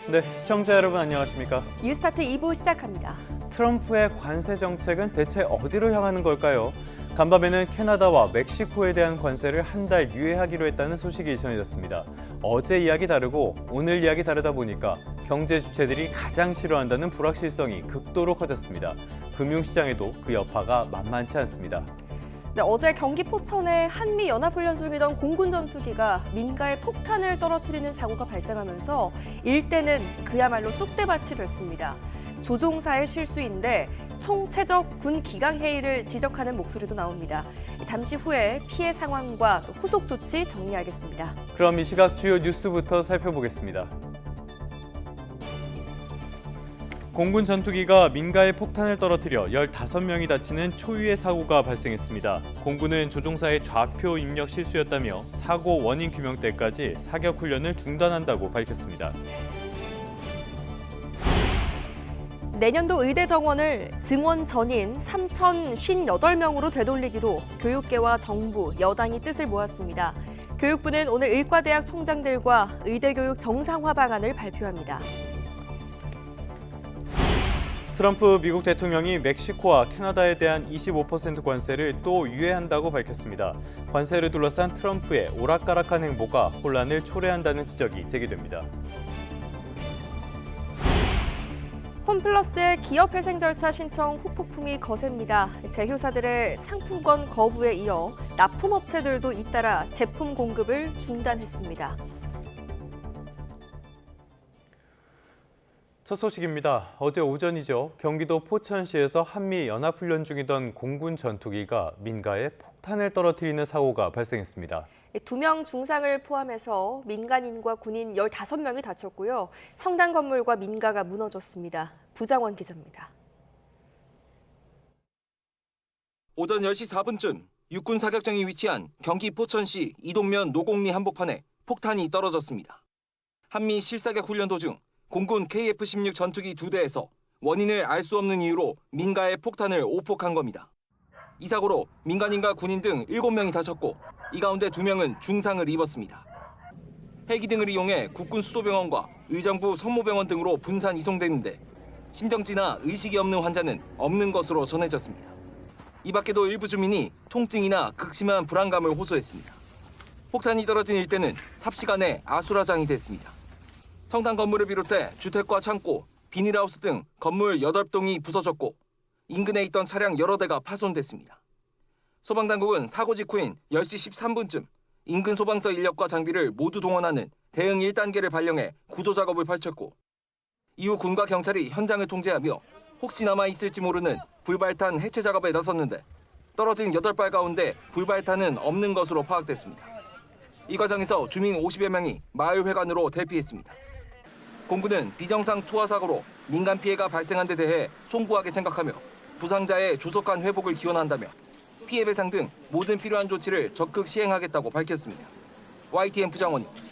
네, 시청자 여러분 안녕하십니까? 뉴스타트 2부 시작합니다. 트럼프의 관세 정책은 대체 어디로 향하는 걸까요? 간밤에는 캐나다와 멕시코에 대한 관세를 한 달 유예하기로 했다는 소식이 전해졌습니다. 어제 이야기 다르고 오늘 이야기 다르다 보니까 경제 주체들이 가장 싫어한다는 불확실성이 극도로 커졌습니다. 금융시장에도 그 여파가 만만치 않습니다. 네, 어제 경기 포천에 한미 연합훈련 중이던 공군 전투기가 민가에 폭탄을 떨어뜨리는 사고가 발생하면서 일대는 그야말로 쑥대밭이 됐습니다. 조종사의 실수인데 총체적 군 기강 해이를 지적하는 목소리도 나옵니다. 잠시 후에 피해 상황과 후속 조치 정리하겠습니다. 그럼 이 시각 주요 뉴스부터 살펴보겠습니다. 공군 전투기가 민가에 폭탄을 떨어뜨려 15명이 다치는 초유의 사고가 발생했습니다. 공군은 조종사의 좌표 입력 실수였다며 사고 원인 규명 때까지 사격 훈련을 중단한다고 밝혔습니다. 내년도 의대 정원을 증원 전인 3,058명으로 되돌리기로 교육계와 정부, 여당이 뜻을 모았습니다. 교육부는 오늘 의과대학 총장들과 의대교육 정상화 방안을 발표합니다. 트럼프 미국 대통령이 멕시코와 캐나다에 대한 25% 관세를 또 유예한다고 밝혔습니다. 관세를 둘러싼 트럼프의 오락가락한 행보가 혼란을 초래한다는 지적이 제기됩니다. 홈플러스의 기업회생 절차 신청 후폭풍이 거셉니다. 제휴사들의 상품권 거부에 이어 납품업체들도 잇따라 제품 공급을 중단했습니다. 첫 소식입니다. 어제 오전이죠. 경기도 포천시에서 한미 연합훈련 중이던 공군 전투기가 민가에 폭탄을 떨어뜨리는 사고가 발생했습니다. 2명 중상을 포함해서 민간인과 군인 15명이 다쳤고요. 성당 건물과 민가가 무너졌습니다. 부장원 기자입니다. 오전 10시 4분쯤 육군 사격장이 위치한 경기 포천시 이동면 노곡리 한복판에 폭탄이 떨어졌습니다. 한미 실사격 훈련 도중 공군 KF-16 전투기 2대에서 원인을 알 수 없는 이유로 민가에 폭탄을 오폭한 겁니다. 이 사고로 민간인과 군인 등 7명이 다쳤고 이 가운데 2명은 중상을 입었습니다. 헬기 등을 이용해 국군 수도병원과 의정부 성모병원 등으로 분산 이송되는데 심정지나 의식이 없는 환자는 없는 것으로 전해졌습니다. 이 밖에도 일부 주민이 통증이나 극심한 불안감을 호소했습니다. 폭탄이 떨어진 일대는 삽시간에 아수라장이 됐습니다. 성당 건물을 비롯해 주택과 창고, 비닐하우스 등 건물 8동이 부서졌고 인근에 있던 차량 여러 대가 파손됐습니다. 소방당국은 사고 직후인 10시 13분쯤 인근 소방서 인력과 장비를 모두 동원하는 대응 1단계를 발령해 구조 작업을 펼쳤고 이후 군과 경찰이 현장을 통제하며 혹시 남아있을지 모르는 불발탄 해체 작업에 나섰는데 떨어진 8발 가운데 불발탄은 없는 것으로 파악됐습니다. 이 과정에서 주민 50여 명이 마을 회관으로 대피했습니다. 공군은 비정상 투하 사고로 민간 피해가 발생한 데 대해 송구하게 생각하며 부상자의 조속한 회복을 기원한다며 피해 배상 등 모든 필요한 조치를 적극 시행하겠다고 밝혔습니다. YTN 부장원입니다.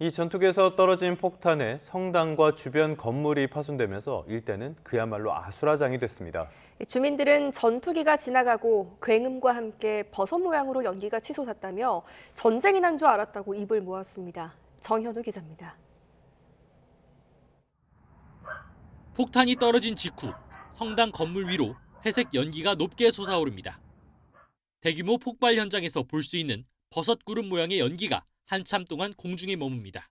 이 전투기에서 떨어진 폭탄에 성당과 주변 건물이 파손되면서 일대는 그야말로 아수라장이 됐습니다. 주민들은 전투기가 지나가고 굉음과 함께 버섯 모양으로 연기가 치솟았다며 전쟁이 난 줄 알았다고 입을 모았습니다. 정현우 기자입니다. 폭탄이 떨어진 직후 성당 건물 위로 회색 연기가 높게 솟아오릅니다. 대규모 폭발 현장에서 볼 수 있는 버섯 구름 모양의 연기가 한참 동안 공중에 머뭅니다.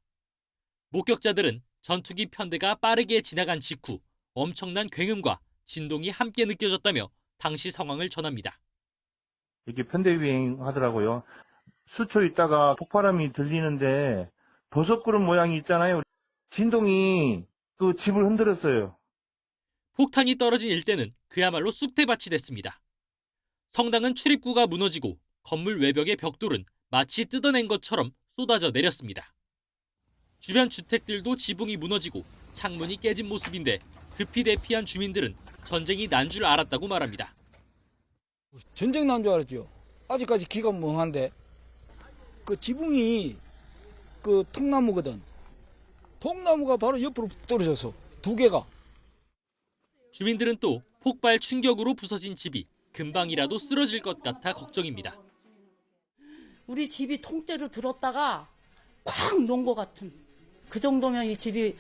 목격자들은 전투기 편대가 빠르게 지나간 직후 엄청난 굉음과 진동이 함께 느껴졌다며 당시 상황을 전합니다. 이렇게 편대 유행하더라고요. 수초 있다가 폭발음이 들리는데 버섯구름 모양이 있잖아요. 진동이 그 집을 흔들었어요. 폭탄이 떨어진 일대는 그야말로 쑥대밭이 됐습니다. 성당은 출입구가 무너지고 건물 외벽의 벽돌은 마치 뜯어낸 것처럼 쏟아져 내렸습니다. 주변 주택들도 지붕이 무너지고 창문이 깨진 모습인데 급히 대피한 주민들은 전쟁이 난 줄 알았다고 말합니다. 전쟁 난 줄 알았죠. 아직까지 기가 멍한데 그 지붕이 그 통나무거든. 통나무가 바로 옆으로 떨어져서 2개가. 주민들은 또 폭발 충격으로 부서진 집이 금방이라도 쓰러질 것 같아 걱정입니다. 우리 집이 통째로 들었다가 콱 놓은 것 같은 그 정도면 이 집이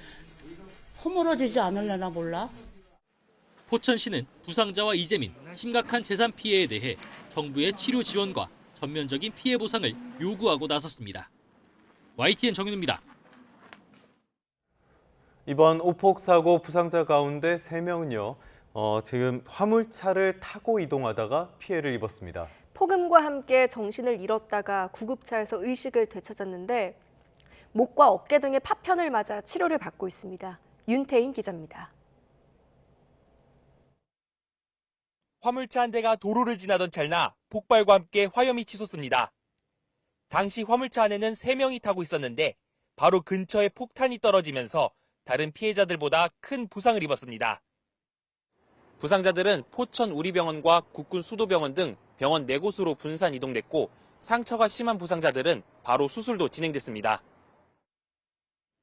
허물어지지 않으려나 몰라. 포천시는 부상자와 이재민, 심각한 재산 피해에 대해 정부의 치료 지원과 전면적인 피해 보상을 요구하고 나섰습니다. YTN 정윤우입니다. 이번 오폭 사고 부상자 가운데 3명은요. 지금 화물차를 타고 이동하다가 피해를 입었습니다. 폭음과 함께 정신을 잃었다가 구급차에서 의식을 되찾았는데 목과 어깨 등의 파편을 맞아 치료를 받고 있습니다. 윤태인 기자입니다. 화물차 한 대가 도로를 지나던 찰나 폭발과 함께 화염이 치솟습니다. 당시 화물차 안에는 3명이 타고 있었는데 바로 근처에 폭탄이 떨어지면서 다른 피해자들보다 큰 부상을 입었습니다. 부상자들은 포천 우리병원과 국군 수도병원 등 병원 4곳으로 분산 이동됐고 상처가 심한 부상자들은 바로 수술도 진행됐습니다.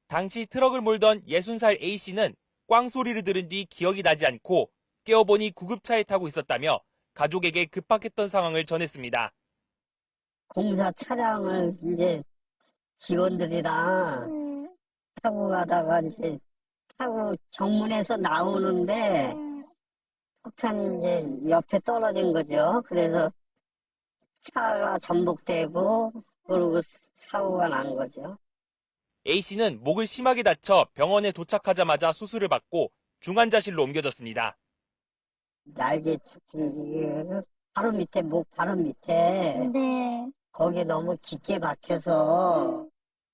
당시 트럭을 몰던 60살 A씨는 꽝 소리를 들은 뒤 기억이 나지 않고 깨어보니 구급차에 타고 있었다며 가족에게 급박했던 상황을 전했습니다. 공사 차량을 이제 직원들이랑 타고 가다가 이제 타고 정문에서 나오는데 폭탄이 이제 옆에 떨어진 거죠. 그래서 차가 전복되고 그리고 사고가 난 거죠. A씨는 목을 심하게 다쳐 병원에 도착하자마자 수술을 받고 중환자실로 옮겨졌습니다. 날개 축 바로 밑에 목 바로 밑에 거기에 너무 깊게 박혀서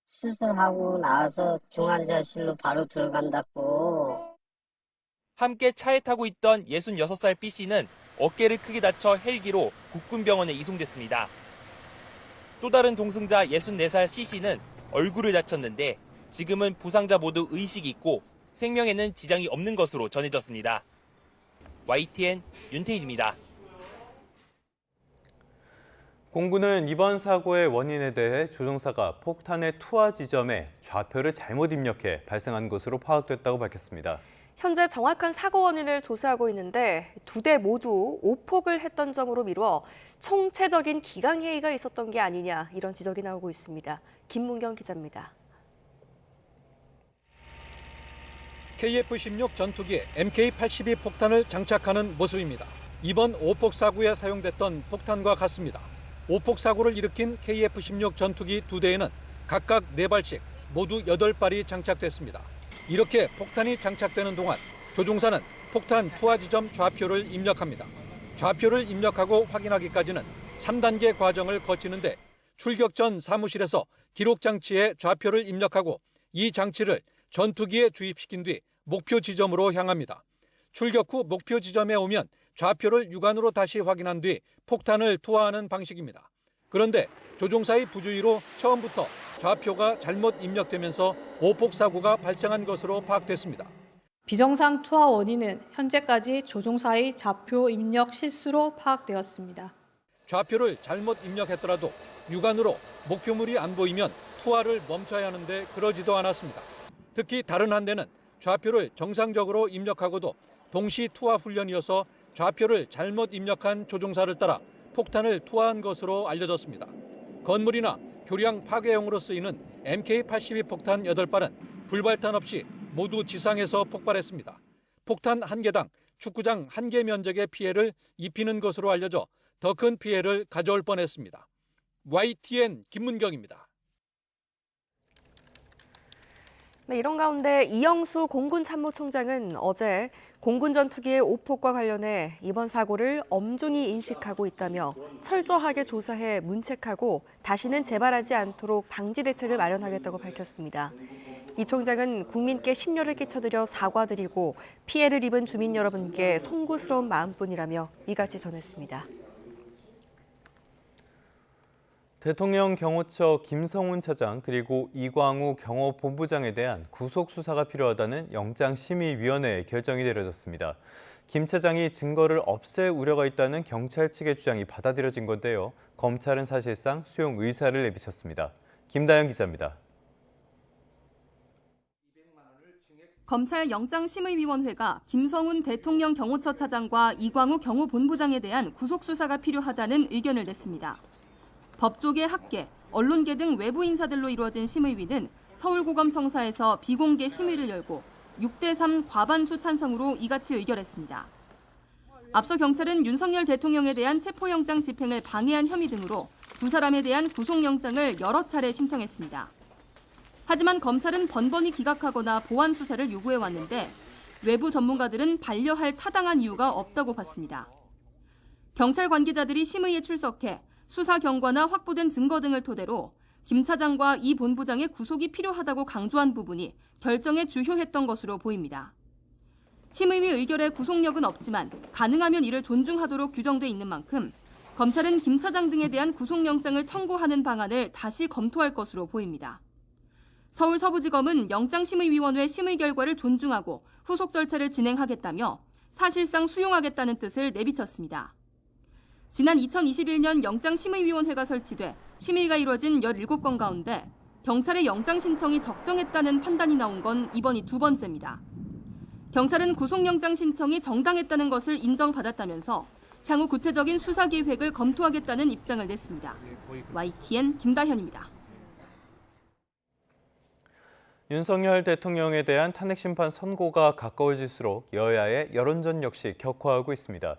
수술하고 나서 중환자실로 바로 들어간다고. 함께 차에 타고 있던 66살 B씨는 어깨를 크게 다쳐 헬기로 국군병원에 이송됐습니다. 또 다른 동승자 64살 C씨는 얼굴을 다쳤는데 지금은 부상자 모두 의식이 있고 생명에는 지장이 없는 것으로 전해졌습니다. YTN 윤태일입니다. 공군은 이번 사고의 원인에 대해 조종사가 폭탄의 투하 지점에 좌표를 잘못 입력해 발생한 것으로 파악됐다고 밝혔습니다. 현재 정확한 사고 원인을 조사하고 있는데 2대 모두 오폭을 했던 점으로 미뤄 총체적인 기강회의가 있었던 게 아니냐 이런 지적이 나오고 있습니다. 김문경 기자입니다. KF-16 전투기에 MK-82 폭탄을 장착하는 모습입니다. 이번 오폭 사고에 사용됐던 폭탄과 같습니다. 오폭 사고를 일으킨 KF-16 전투기 2대에는 각각 4발씩 모두 8발이 장착됐습니다. 이렇게 폭탄이 장착되는 동안 조종사는 폭탄 투하 지점 좌표를 입력합니다. 좌표를 입력하고 확인하기까지는 3단계 과정을 거치는데 출격 전 사무실에서 기록 장치에 좌표를 입력하고 이 장치를 전투기에 주입시킨 뒤 목표 지점으로 향합니다. 출격 후 목표 지점에 오면 좌표를 육안으로 다시 확인한 뒤 폭탄을 투하하는 방식입니다. 그런데 조종사의 부주의로 처음부터 좌표가 잘못 입력되면서 오폭 사고가 발생한 것으로 파악됐습니다. 비정상 투하 원인은 현재까지 조종사의 좌표 입력 실수로 파악되었습니다. 좌표를 잘못 입력했더라도 육안으로 목표물이 안 보이면 투하를 멈춰야 하는데 그러지도 않았습니다. 특히 다른 한 대는 좌표를 정상적으로 입력하고도 동시 투하 훈련이어서 좌표를 잘못 입력한 조종사를 따라 폭탄을 투하한 것으로 알려졌습니다. 건물이나 교량 파괴용으로 쓰이는 MK-82 폭탄 8발은 불발탄 없이 모두 지상에서 폭발했습니다. 폭탄 1개당 축구장 1개 면적의 피해를 입히는 것으로 알려져 더 큰 피해를 가져올 뻔했습니다. YTN 김문경입니다. 네, 이런 가운데 이영수 공군 참모총장은 어제 공군 전투기의 오폭과 관련해 이번 사고를 엄중히 인식하고 있다며 철저하게 조사해 문책하고 다시는 재발하지 않도록 방지 대책을 마련하겠다고 밝혔습니다. 이 총장은 국민께 심려를 끼쳐드려 사과드리고 피해를 입은 주민 여러분께 송구스러운 마음뿐이라며 이같이 전했습니다. 대통령 경호처 김성훈 차장 그리고 이광우 경호본부장에 대한 구속 수사가 필요하다는 영장심의위원회의 결정이 내려졌습니다. 김 차장이 증거를 없앨 우려가 있다는 경찰 측의 주장이 받아들여진 건데요. 검찰은 사실상 수용 의사를 내비쳤습니다. 김다영 기자입니다. 검찰 영장심의위원회가 김성훈 대통령 경호처 차장과 이광우 경호본부장에 대한 구속 수사가 필요하다는 의견을 냈습니다. 법조계, 학계, 언론계 등 외부 인사들로 이루어진 심의위는 서울고검청사에서 비공개 심의를 열고 6대3 과반수 찬성으로 이같이 의결했습니다. 앞서 경찰은 윤석열 대통령에 대한 체포영장 집행을 방해한 혐의 등으로 두 사람에 대한 구속영장을 여러 차례 신청했습니다. 하지만 검찰은 번번이 기각하거나 보완 수사를 요구해왔는데 외부 전문가들은 반려할 타당한 이유가 없다고 봤습니다. 경찰 관계자들이 심의에 출석해 수사 경과나 확보된 증거 등을 토대로 김 차장과 이 본부장의 구속이 필요하다고 강조한 부분이 결정에 주요했던 것으로 보입니다. 심의위 의결에 구속력은 없지만 가능하면 이를 존중하도록 규정돼 있는 만큼 검찰은 김 차장 등에 대한 구속영장을 청구하는 방안을 다시 검토할 것으로 보입니다. 서울 서부지검은 영장심의위원회 심의 결과를 존중하고 후속 절차를 진행하겠다며 사실상 수용하겠다는 뜻을 내비쳤습니다. 지난 2021년 영장심의위원회가 설치돼 심의가 이뤄진 17건 가운데 경찰의 영장 신청이 적정했다는 판단이 나온 건 이번이 두 번째입니다. 경찰은 구속영장 신청이 정당했다는 것을 인정받았다면서 향후 구체적인 수사 계획을 검토하겠다는 입장을 냈습니다. YTN 김다현입니다. 윤석열 대통령에 대한 탄핵심판 선고가 가까워질수록 여야의 여론전 역시 격화하고 있습니다.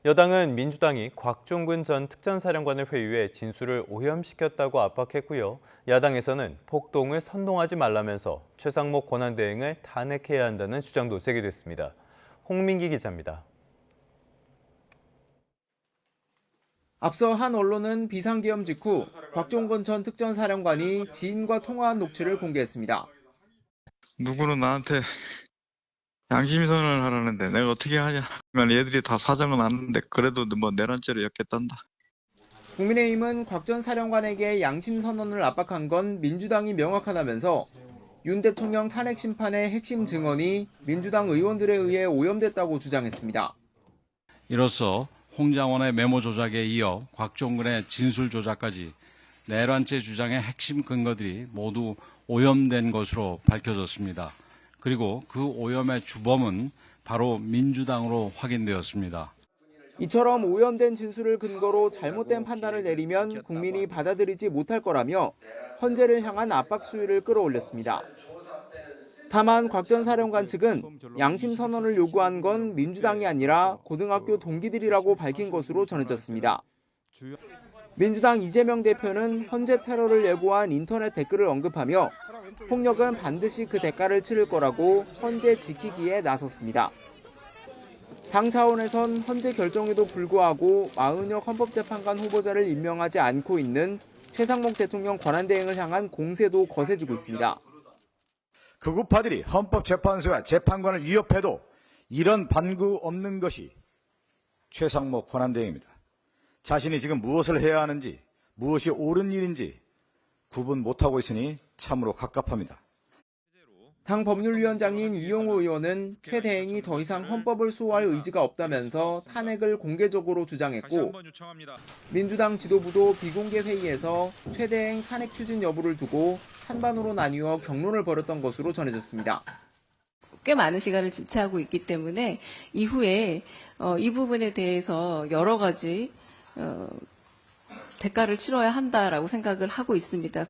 여당은 민주당이 곽종근 전 특전사령관을 회유해 진술을 오염시켰다고 압박했고요. 야당에서는 폭동을 선동하지 말라면서 최상목 권한대행을 탄핵해야 한다는 주장도 제기됐습니다. 홍민기 기자입니다. 앞서 한 언론은 비상계엄 직후 곽종근 전 특전사령관이 지인과 통화한 녹취를 공개했습니다. 누구는 나한테 양심선언을 하라는데 내가 어떻게 하냐. 얘들이 다 사정은 아는데 그래도 뭐 내란죄로 엮겠단다. 국민의힘은 곽 전 사령관에게 양심선언을 압박한 건 민주당이 명확하다면서 윤 대통령 탄핵 심판의 핵심 증언이 민주당 의원들에 의해 오염됐다고 주장했습니다. 이로써 홍장원의 메모 조작에 이어 곽종근의 진술 조작까지 내란죄 주장의 핵심 근거들이 모두 오염된 것으로 밝혀졌습니다. 그리고 그 오염의 주범은 바로 민주당으로 확인되었습니다. 이처럼 오염된 진술을 근거로 잘못된 판단을 내리면 국민이 받아들이지 못할 거라며 헌재를 향한 압박 수위를 끌어올렸습니다. 다만 곽 전 사령관 측은 양심 선언을 요구한 건 민주당이 아니라 고등학교 동기들이라고 밝힌 것으로 전해졌습니다. 민주당 이재명 대표는 헌재 테러를 예고한 인터넷 댓글을 언급하며 폭력은 반드시 그 대가를 치를 거라고 헌재 지키기에 나섰습니다. 당 차원에선 헌재 결정에도 불구하고 마은혁 헌법재판관 후보자를 임명하지 않고 있는 최상목 대통령 권한대행을 향한 공세도 거세지고 있습니다. 극우파들이 헌법재판소와 재판관을 위협해도 이런 반구 없는 것이 최상목 권한대행입니다. 자신이 지금 무엇을 해야 하는지, 무엇이 옳은 일인지 구분 못하고 있으니 참으로 갑갑합니다. 당 법률위원장인 이용호 의원은 최 대행이 더 이상 헌법을 수호할 의지가 없다면서 탄핵을 공개적으로 주장했고 민주당 지도부도 비공개 회의에서 최 대행 탄핵 추진 여부를 두고 찬반으로 나뉘어 격론을 벌였던 것으로 전해졌습니다. 꽤 많은 시간을 지체하고 있기 때문에 이후에 이 부분에 대해서 여러 가지 대가를 치러야 한다라고 생각을 하고 있습니다.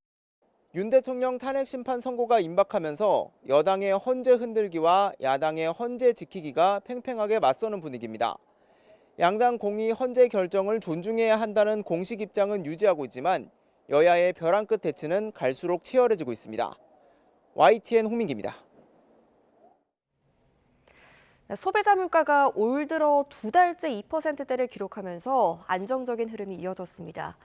윤 대통령 탄핵 심판 선고가 임박하면서 여당의 헌재 흔들기와 야당의 헌재 지키기가 팽팽하게 맞서는 분위기입니다. 양당 공히 헌재 결정을 존중해야 한다는 공식 입장은 유지하고 있지만 여야의 벼랑 끝 대치는 갈수록 치열해지고 있습니다. YTN 홍민기입니다. 소비자 물가가 올 들어 두 달째 2%대를 기록하면서 안정적인 흐름이 이어졌습니다.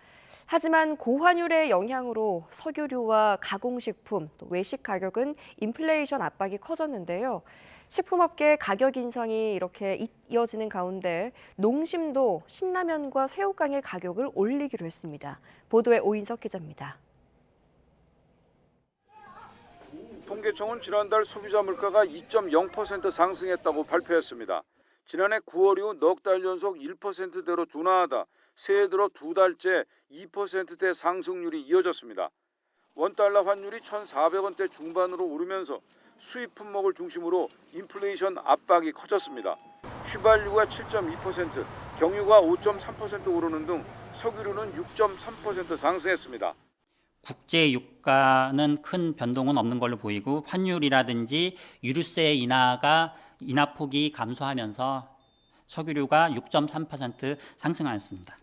하지만 고환율의 영향으로 석유류와 가공식품, 또 외식 가격은 인플레이션 압박이 커졌는데요. 식품업계 가격 인상이 이렇게 이어지는 가운데 농심도 신라면과 새우깡의 가격을 올리기로 했습니다. 보도에 오인석 기자입니다. 통계청은 지난달 소비자 물가가 2.0% 상승했다고 발표했습니다. 지난해 9월 이후 넉 달 연속 1%대로 둔화하다 새해 들어 두 달째 2%대 상승률이 이어졌습니다. 원달러 환율이 1,400원대 중반으로 오르면서 수입 품목을 중심으로 인플레이션 압박이 커졌습니다. 휘발유가 7.2%, 경유가 5.3% 오르는 등 석유류는 6.3% 상승했습니다. 국제 유가는 큰 변동은 없는 걸로 보이고 환율이라든지 유류세 인하폭이 감소하면서 석유류가 6.3% 상승하였습니다.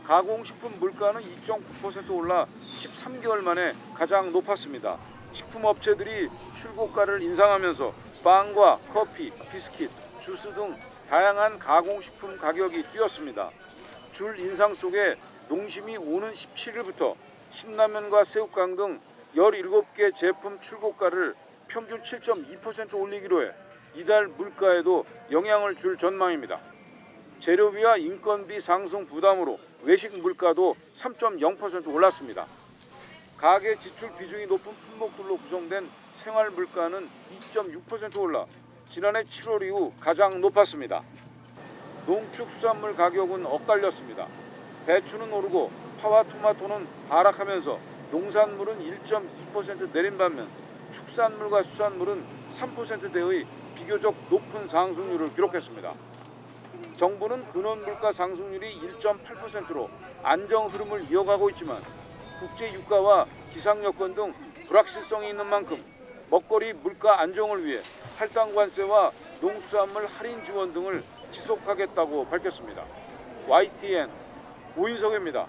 가공식품 물가는 2.9% 올라 13개월 만에 가장 높았습니다. 식품업체들이 출고가를 인상하면서 빵과 커피, 비스킷, 주스 등 다양한 가공식품 가격이 뛰었습니다. 줄 인상 속에 농심이 오는 17일부터 신라면과 새우깡 등 17개 제품 출고가를 평균 7.2% 올리기로 해 이달 물가에도 영향을 줄 전망입니다. 재료비와 인건비 상승 부담으로 외식 물가도 3.0% 올랐습니다. 가계 지출 비중이 높은 품목들로 구성된 생활 물가는 2.6% 올라 지난해 7월 이후 가장 높았습니다. 농축수산물 가격은 엇갈렸습니다. 배추는 오르고 파와 토마토는 하락하면서 농산물은 1.2% 내린 반면 축산물과 수산물은 3%대의 비교적 높은 상승률을 기록했습니다. 정부는 근원 물가 상승률이 1.8%로 안정 흐름을 이어가고 있지만 국제 유가와 기상 여건 등 불확실성이 있는 만큼 먹거리 물가 안정을 위해 할당 관세와 농수산물 할인 지원 등을 지속하겠다고 밝혔습니다. YTN 오인석입니다.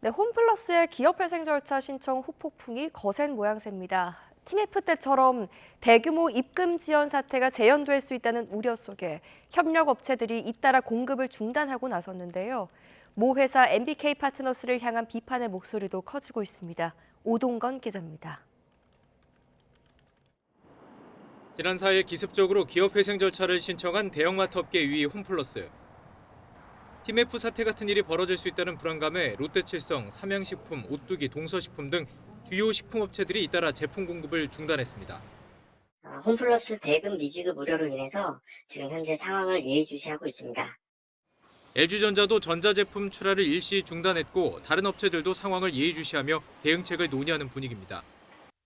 네, 홈플러스의 기업회생 절차 신청 후폭풍이 거센 모양새입니다. TMF 때처럼 대규모 입금 지연 사태가 재현될 수 있다는 우려 속에 협력업체들이 잇따라 공급을 중단하고 나섰는데요. 모 회사 MBK 파트너스를 향한 비판의 목소리도 커지고 있습니다. 오동건 기자입니다. 지난 4일 기습적으로 기업회생 절차를 신청한 대형마트 업계 2위 홈플러스. TMF 사태 같은 일이 벌어질 수 있다는 불안감에 롯데칠성, 삼양식품, 오뚜기, 동서식품 등 주요 식품업체들이 잇따라 제품 공급을 중단했습니다. 홈플러스 대금 미지급 우려로 인해서 지금 현재 상황을 예의주시하고 있습니다. LG전자도 전자제품 출하를 일시 중단했고 다른 업체들도 상황을 예의주시하며 대응책을 논의하는 분위기입니다.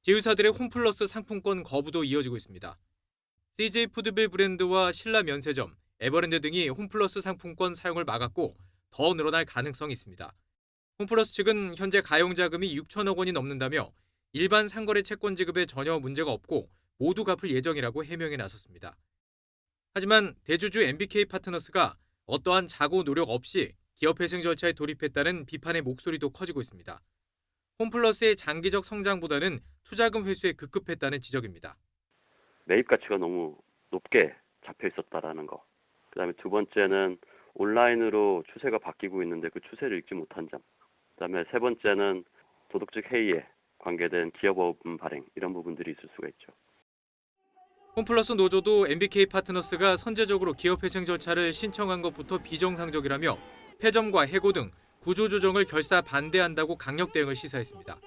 제휴사들의 홈플러스 상품권 거부도 이어지고 있습니다. CJ푸드빌 브랜드와 신라면세점, 에버랜드 등이 홈플러스 상품권 사용을 막았고 더 늘어날 가능성이 있습니다. 홈플러스 측은 현재 가용자금이 6천억 원이 넘는다며 일반 상거래 채권 지급에 전혀 문제가 없고 모두 갚을 예정이라고 해명에 나섰습니다. 하지만 대주주 MBK 파트너스가 어떠한 자구 노력 없이 기업회생 절차에 돌입했다는 비판의 목소리도 커지고 있습니다. 홈플러스의 장기적 성장보다는 투자금 회수에 급급했다는 지적입니다. 매입 가치가 너무 높게 잡혀 있었다라는 거. 그다음에 두 번째는 온라인으로 추세가 바뀌고 있는데 그 추세를 읽지 못한 점. 그다음에 세 번째는 도덕적 해이에 관계된 기업어음 발행 이런 부분들이 있을 수가 있죠. 홈플러스 노조도 MBK 파트너스가 선제적으로 기업회생 절차를 신청한 것부터 비정상적이라며 폐점과 해고 등 구조조정을 결사 반대한다고 강력 대응을 시사했습니다.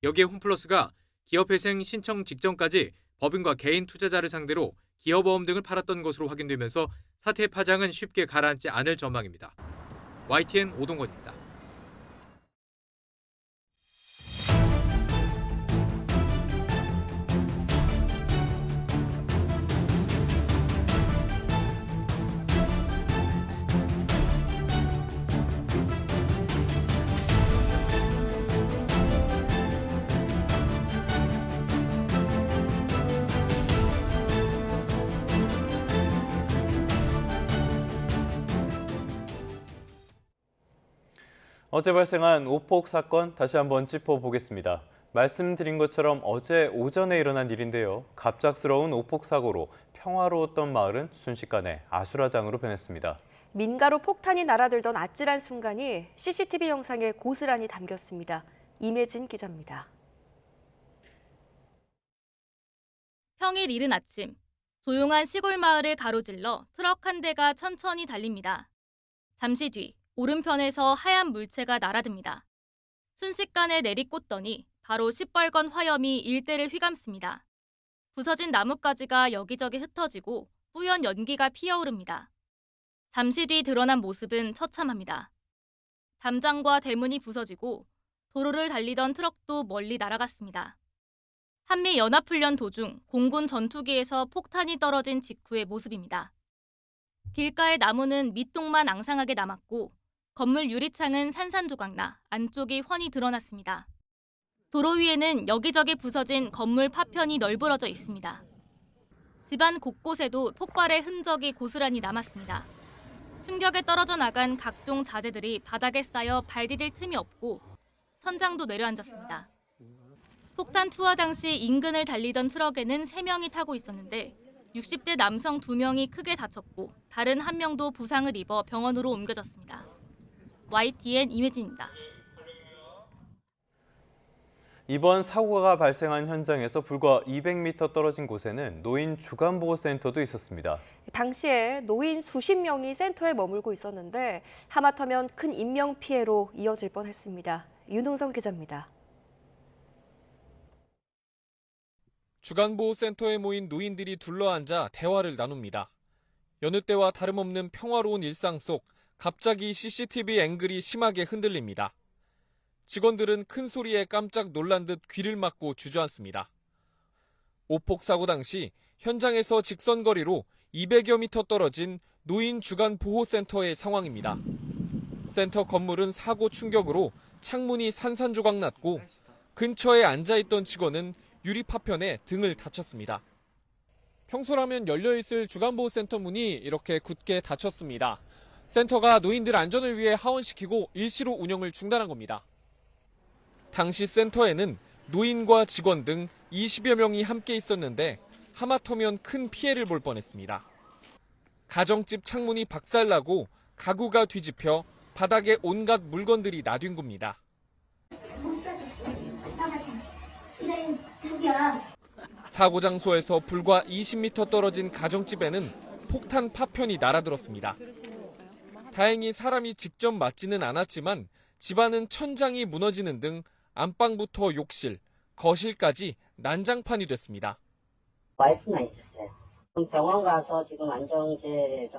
여기에 홈플러스가 기업회생 신청 직전까지 법인과 개인 투자자를 상대로 기업어음 등을 팔았던 것으로 확인되면서 사태의 파장은 쉽게 가라앉지 않을 전망입니다. YTN 오동건입니다. 어제 발생한 오폭 사건 다시 한번 짚어보겠습니다. 말씀드린 것처럼 어제 오전에 일어난 일인데요. 갑작스러운 오폭 사고로 평화로웠던 마을은 순식간에 아수라장으로 변했습니다. 민가로 폭탄이 날아들던 아찔한 순간이 CCTV 영상에 고스란히 담겼습니다. 임혜진 기자입니다. 평일 이른 아침, 조용한 시골 마을을 가로질러 트럭 한 대가 천천히 달립니다. 잠시 뒤 오른편에서 하얀 물체가 날아듭니다. 순식간에 내리꽂더니 바로 시뻘건 화염이 일대를 휘감습니다. 부서진 나뭇가지가 여기저기 흩어지고 뿌연 연기가 피어오릅니다. 잠시 뒤 드러난 모습은 처참합니다. 담장과 대문이 부서지고 도로를 달리던 트럭도 멀리 날아갔습니다. 한미 연합훈련 도중 공군 전투기에서 폭탄이 떨어진 직후의 모습입니다. 길가의 나무는 밑동만 앙상하게 남았고 건물 유리창은 산산조각나 안쪽이 훤히 드러났습니다. 도로 위에는 여기저기 부서진 건물 파편이 널브러져 있습니다. 집안 곳곳에도 폭발의 흔적이 고스란히 남았습니다. 충격에 떨어져 나간 각종 자재들이 바닥에 쌓여 발 디딜 틈이 없고 천장도 내려앉았습니다. 폭탄 투하 당시 인근을 달리던 트럭에는 3명이 타고 있었는데 60대 남성 2명이 크게 다쳤고 다른 1명도 부상을 입어 병원으로 옮겨졌습니다. YTN 임혜진입니다. 이번 사고가 발생한 현장에서 불과 200m 떨어진 곳에는 노인 주간보호센터도 있었습니다. 당시에 노인 수십 명이 센터에 머물고 있었는데 하마터면 큰 인명피해로 이어질 뻔했습니다. 윤웅성 기자입니다. 주간보호센터에 모인 노인들이 둘러앉아 대화를 나눕니다. 여느 때와 다름없는 평화로운 일상 속 갑자기 CCTV 앵글이 심하게 흔들립니다. 직원들은 큰 소리에 깜짝 놀란 듯 귀를 막고 주저앉습니다. 오폭 사고 당시 현장에서 직선거리로 200여 미터 떨어진 노인 주간보호센터의 상황입니다. 센터 건물은 사고 충격으로 창문이 산산조각 났고 근처에 앉아있던 직원은 유리 파편에 등을 다쳤습니다. 평소라면 열려있을 주간보호센터 문이 이렇게 굳게 닫혔습니다. 센터가 노인들 안전을 위해 하원시키고 일시로 운영을 중단한 겁니다. 당시 센터에는 노인과 직원 등 20여 명이 함께 있었는데 하마터면 큰 피해를 볼 뻔했습니다. 가정집 창문이 박살나고 가구가 뒤집혀 바닥에 온갖 물건들이 나뒹 겁니다. 사고 장소에서 불과 20m 떨어진 가정집에는 폭탄 파편이 날아들었습니다. 다행히 사람이 직접 맞지는 않았지만 집안은 천장이 무너지는 등 안방부터 욕실, 거실까지 난장판이 됐습니다. 와이프만 있었어요. 병원 가서 지금 안정제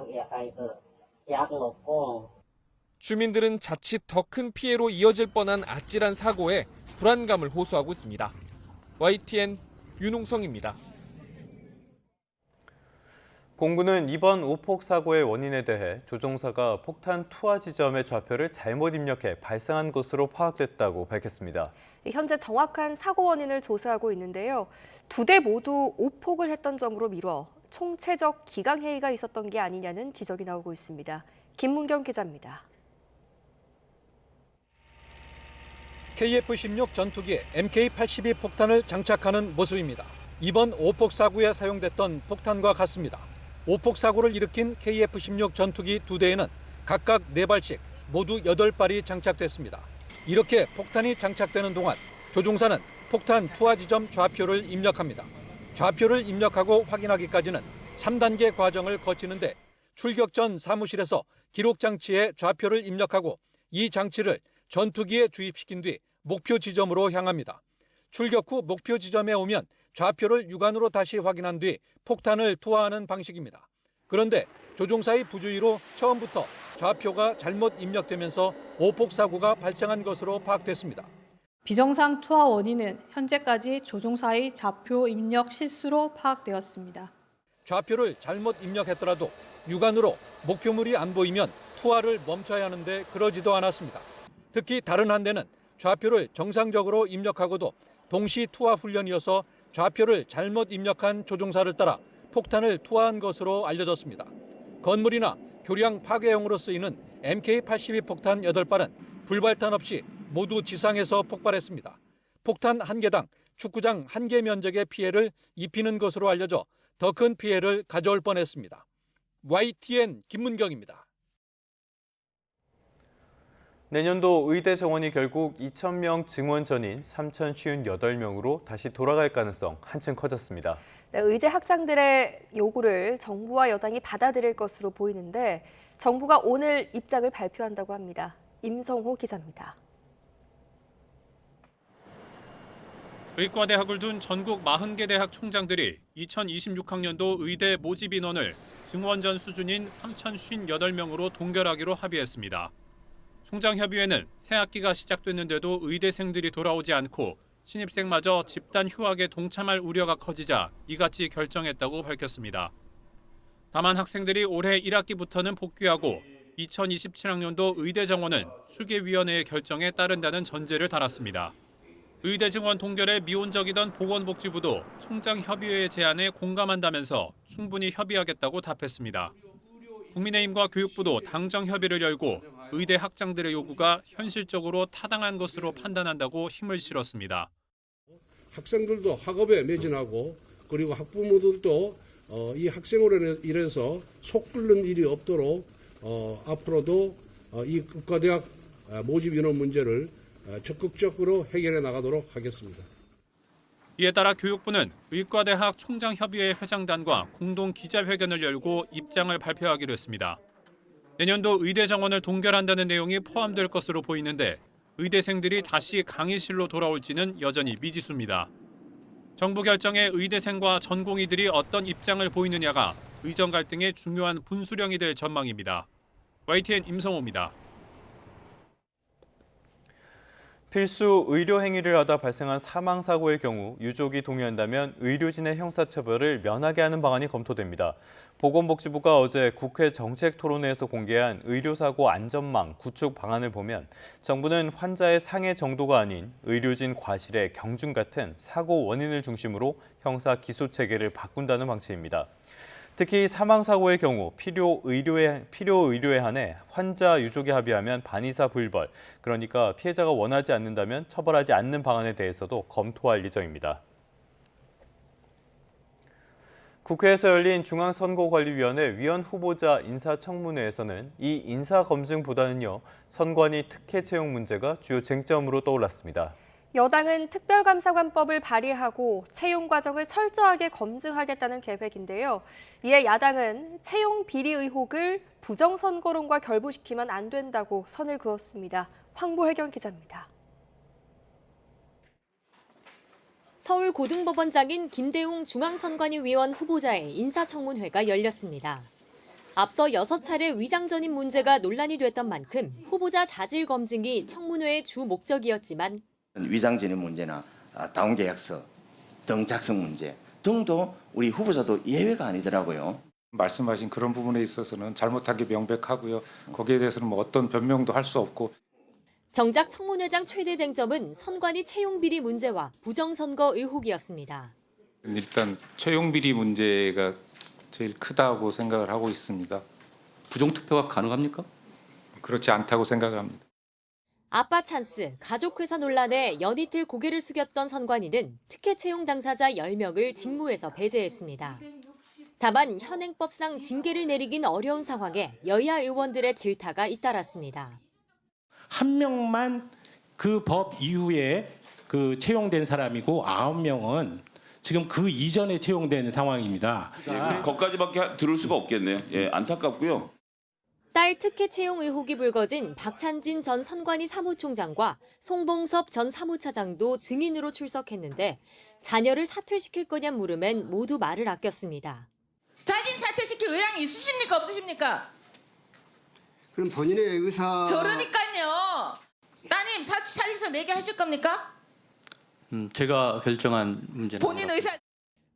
약 먹고. 주민들은 자칫 더 큰 피해로 이어질 뻔한 아찔한 사고에 불안감을 호소하고 있습니다. YTN 윤웅성입니다. 공군은 이번 오폭 사고의 원인에 대해 조종사가 폭탄 투하 지점의 좌표를 잘못 입력해 발생한 것으로 파악됐다고 밝혔습니다. 현재 정확한 사고 원인을 조사하고 있는데요. 2대 모두 오폭을 했던 점으로 미뤄 총체적 기강회의가 있었던 게 아니냐는 지적이 나오고 있습니다. 김문경 기자입니다. KF-16 전투기에 MK-82 폭탄을 장착하는 모습입니다. 이번 오폭 사고에 사용됐던 폭탄과 같습니다. 오폭 사고를 일으킨 KF-16 전투기 2대에는 각각 4발씩 모두 8발이 장착됐습니다. 이렇게 폭탄이 장착되는 동안 조종사는 폭탄 투하 지점 좌표를 입력합니다. 좌표를 입력하고 확인하기까지는 3단계 과정을 거치는데 출격 전 사무실에서 기록 장치에 좌표를 입력하고 이 장치를 전투기에 주입시킨 뒤 목표 지점으로 향합니다. 출격 후 목표 지점에 오면 좌표를 육안으로 다시 확인한 뒤 폭탄을 투하하는 방식입니다. 그런데 조종사의 부주의로 처음부터 좌표가 잘못 입력되면서 오폭 사고가 발생한 것으로 파악됐습니다. 비정상 투하 원인은 현재까지 조종사의 좌표 입력 실수로 파악되었습니다. 좌표를 잘못 입력했더라도 육안으로 목표물이 안 보이면 투하를 멈춰야 하는데 그러지도 않았습니다. 특히 다른 한 대는 좌표를 정상적으로 입력하고도 동시 투하 훈련이어서 좌표를 잘못 입력한 조종사를 따라 폭탄을 투하한 것으로 알려졌습니다. 건물이나 교량 파괴용으로 쓰이는 MK-82 폭탄 8발은 불발탄 없이 모두 지상에서 폭발했습니다. 폭탄 1개당 축구장 1개 면적의 피해를 입히는 것으로 알려져 더 큰 피해를 가져올 뻔했습니다. YTN 김문경입니다. 내년도 의대 정원이 결국 2,000명 증원 전인 3,058명으로 다시 돌아갈 가능성 한층 커졌습니다. 네, 의대 학장들의 요구를 정부와 여당이 받아들일 것으로 보이는데 정부가 오늘 입장을 발표한다고 합니다. 임성호 기자입니다. 의과대학을 둔 전국 40개 대학 총장들이 2026학년도 의대 모집 인원을 증원전 수준인 3,058명으로 동결하기로 합의했습니다. 총장협의회는 새 학기가 시작됐는데도 의대생들이 돌아오지 않고 신입생마저 집단 휴학에 동참할 우려가 커지자 이같이 결정했다고 밝혔습니다. 다만 학생들이 올해 1학기부터는 복귀하고 2027학년도 의대 정원은 추계위원회의 결정에 따른다는 전제를 달았습니다. 의대 증원 동결에 미온적이던 보건복지부도 총장 협의회의 제안에 공감한다면서 충분히 협의하겠다고 답했습니다. 국민의힘과 교육부도 당정 협의를 열고 의대 학장들의 요구가 현실적으로 타당한 것으로 판단한다고 힘을 실었습니다. 학생들도 학업에 매진하고 그리고 학부모들도 이 학생으로 인해서 속 끓는 일이 없도록 앞으로도 이 국가대학 모집 인원 문제를 적극적으로 해결해 나가도록 하겠습니다. 이에 따라 교육부는 의과대학 총장협의회 회장단과 공동 기자회견을 열고 입장을 발표하기로 했습니다. 내년도 의대 정원을 동결한다는 내용이 포함될 것으로 보이는데 의대생들이 다시 강의실로 돌아올지는 여전히 미지수입니다. 정부 결정에 의대생과 전공의들이 어떤 입장을 보이느냐가 의정 갈등의 중요한 분수령이 될 전망입니다. YTN 임성호입니다. 필수 의료 행위를 하다 발생한 사망 사고의 경우 유족이 동의한다면 의료진의 형사처벌을 면하게 하는 방안이 검토됩니다. 보건복지부가 어제 국회 정책토론회에서 공개한 의료사고 안전망 구축 방안을 보면 정부는 환자의 상해 정도가 아닌 의료진 과실의 경중 같은 사고 원인을 중심으로 형사 기소 체계를 바꾼다는 방침입니다. 특히 사망사고의 경우 필요 의료에 한해 환자 유족이 합의하면 반의사 불벌, 그러니까 피해자가 원하지 않는다면 처벌하지 않는 방안에 대해서도 검토할 예정입니다. 국회에서 열린 중앙선거관리위원회 위원 후보자 인사청문회에서는 이 인사검증보다는요, 선관위 특혜 채용 문제가 주요 쟁점으로 떠올랐습니다. 여당은 특별감사관법을 발의하고 채용 과정을 철저하게 검증하겠다는 계획인데요. 이에 야당은 채용 비리 의혹을 부정선거론과 결부시키면 안 된다고 선을 그었습니다. 황보혜경 기자입니다. 서울고등법원장인 김대웅 중앙선관위 위원 후보자의 인사청문회가 열렸습니다. 앞서 6차례 위장전입 문제가 논란이 됐던 만큼 후보자 자질 검증이 청문회의 주 목적이었지만 위장전입 문제나 다운계약서 등 작성 문제 등도 우리 후보자도 예외가 아니더라고요. 말씀하신 그런 부분에 있어서는 잘못한 게 명백하고요. 거기에 대해서는 뭐 어떤 변명도 할 수 없고. 정작 청문회장 최대 쟁점은 선관위 채용 비리 문제와 부정선거 의혹이었습니다. 일단 채용 비리 문제가 제일 크다고 생각을 하고 있습니다. 부정투표가 가능합니까? 그렇지 않다고 생각을 합니다. 아빠 찬스, 가족회사 논란에 연이틀 고개를 숙였던 선관위는 특혜 채용 당사자 10명을 직무에서 배제했습니다. 다만 현행법상 징계를 내리긴 어려운 상황에 여야 의원들의 질타가 잇따랐습니다. 한 명만 그 법 이후에 채용된 사람이고 9명은 지금 그 이전에 채용된 상황입니다. 거기까지밖에 들을 수가 없겠네요. 예, 안타깝고요. 딸 특혜 채용 의혹이 불거진 박찬진 전 선관위 사무총장과 송봉섭 전 사무차장도 증인으로 출석했는데 자녀를 사퇴시킬 거냐 물으면 모두 말을 아꼈습니다. 자진 사퇴시킬 의향이 있으십니까 없으십니까? 그럼 본인의 의사... 저러니까요. 따님 사직서 내게 해줄 겁니까? 제가 결정한 문제는 본인 의사...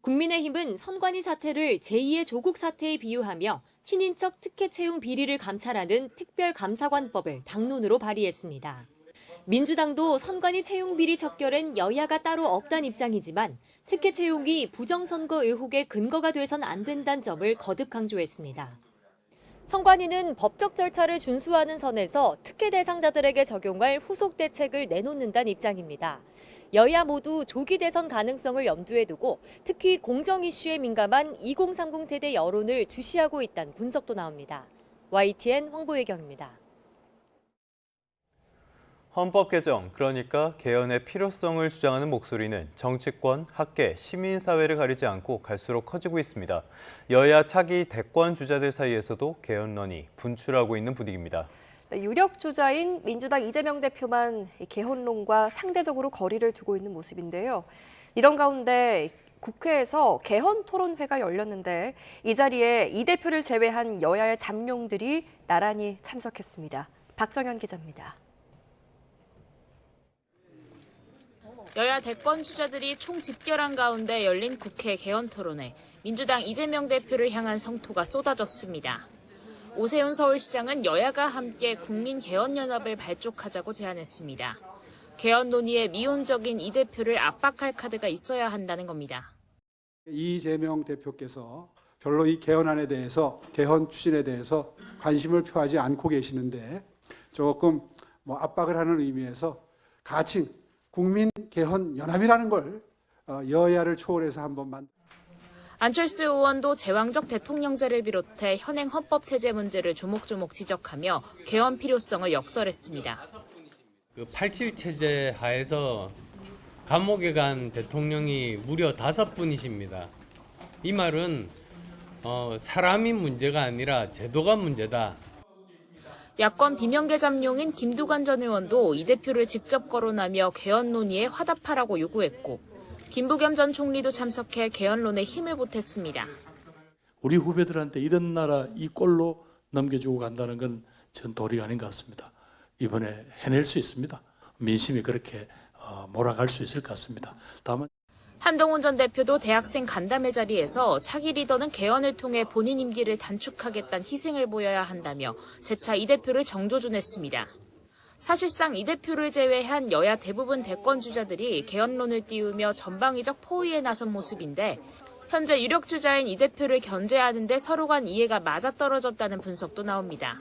국민의힘은 선관위 사태를 제2의 조국 사태에 비유하며 친인척 특혜 채용 비리를 감찰하는 특별감사관법을 당론으로 발의했습니다. 민주당도 선관위 채용 비리 척결엔 여야가 따로 없다는 입장이지만 특혜 채용이 부정선거 의혹의 근거가 돼선 안 된다는 점을 거듭 강조했습니다. 선관위는 법적 절차를 준수하는 선에서 특혜 대상자들에게 적용할 후속 대책을 내놓는다는 입장입니다. 여야 모두 조기 대선 가능성을 염두에 두고 특히 공정 이슈에 민감한 2030 세대 여론을 주시하고 있다는 분석도 나옵니다. YTN 황보혜경입니다. 헌법 개정, 그러니까 개헌의 필요성을 주장하는 목소리는 정치권, 학계, 시민사회를 가리지 않고 갈수록 커지고 있습니다. 여야 차기 대권 주자들 사이에서도 개헌론이 분출하고 있는 분위기입니다. 유력 주자인 민주당 이재명 대표만 개헌론과 상대적으로 거리를 두고 있는 모습인데요. 이런 가운데 국회에서 개헌 토론회가 열렸는데 이 자리에 이 대표를 제외한 여야의 잠룡들이 나란히 참석했습니다. 박정현 기자입니다. 여야 대권 주자들이 총집결한 가운데 열린 국회 개헌 토론회. 민주당 이재명 대표를 향한 성토가 쏟아졌습니다. 오세훈 서울시장은 여야가 함께 국민개헌연합을 발족하자고 제안했습니다. 개헌 논의에 미온적인 이 대표를 압박할 카드가 있어야 한다는 겁니다. 이재명 대표께서 별로 이 개헌안에 대해서 개헌 추진에 대해서 관심을 표하지 않고 계시는데 조금 압박을 하는 의미에서 가칭 국민개헌연합이라는 걸 여야를 초월해서 한번 안철수 의원도 제왕적 대통령제를 비롯해 현행 헌법체제 문제를 조목조목 지적하며 개헌 필요성을 역설했습니다. 87 체제 하에서 감옥에 간 대통령이 무려 5분이십니다. 이 말은 사람이 문제가 아니라 제도가 문제다. 야권 비명계 잠룡인 김두관 전 의원도 이 대표를 직접 거론하며 개헌 논의에 화답하라고 요구했고 김부겸 전 총리도 참석해 개헌론에 힘을 보탰습니다. 우리 후배들한테 이런 나라 이 꼴로 넘겨주고 간다는 건 전 도리가 아닌 것 같습니다. 이번에 해낼 수 있습니다. 민심이 그렇게 몰아갈 수 있을 것 같습니다. 다만 한동훈 전 대표도 대학생 간담회 자리에서 차기 리더는 개헌을 통해 본인 임기를 단축하겠다는 희생을 보여야 한다며 재차 이 대표를 정조준했습니다. 사실상 이 대표를 제외한 여야 대부분 대권 주자들이 개헌론을 띄우며 전방위적 포위에 나선 모습인데 현재 유력 주자인 이 대표를 견제하는 데 서로 간 이해가 맞아떨어졌다는 분석도 나옵니다.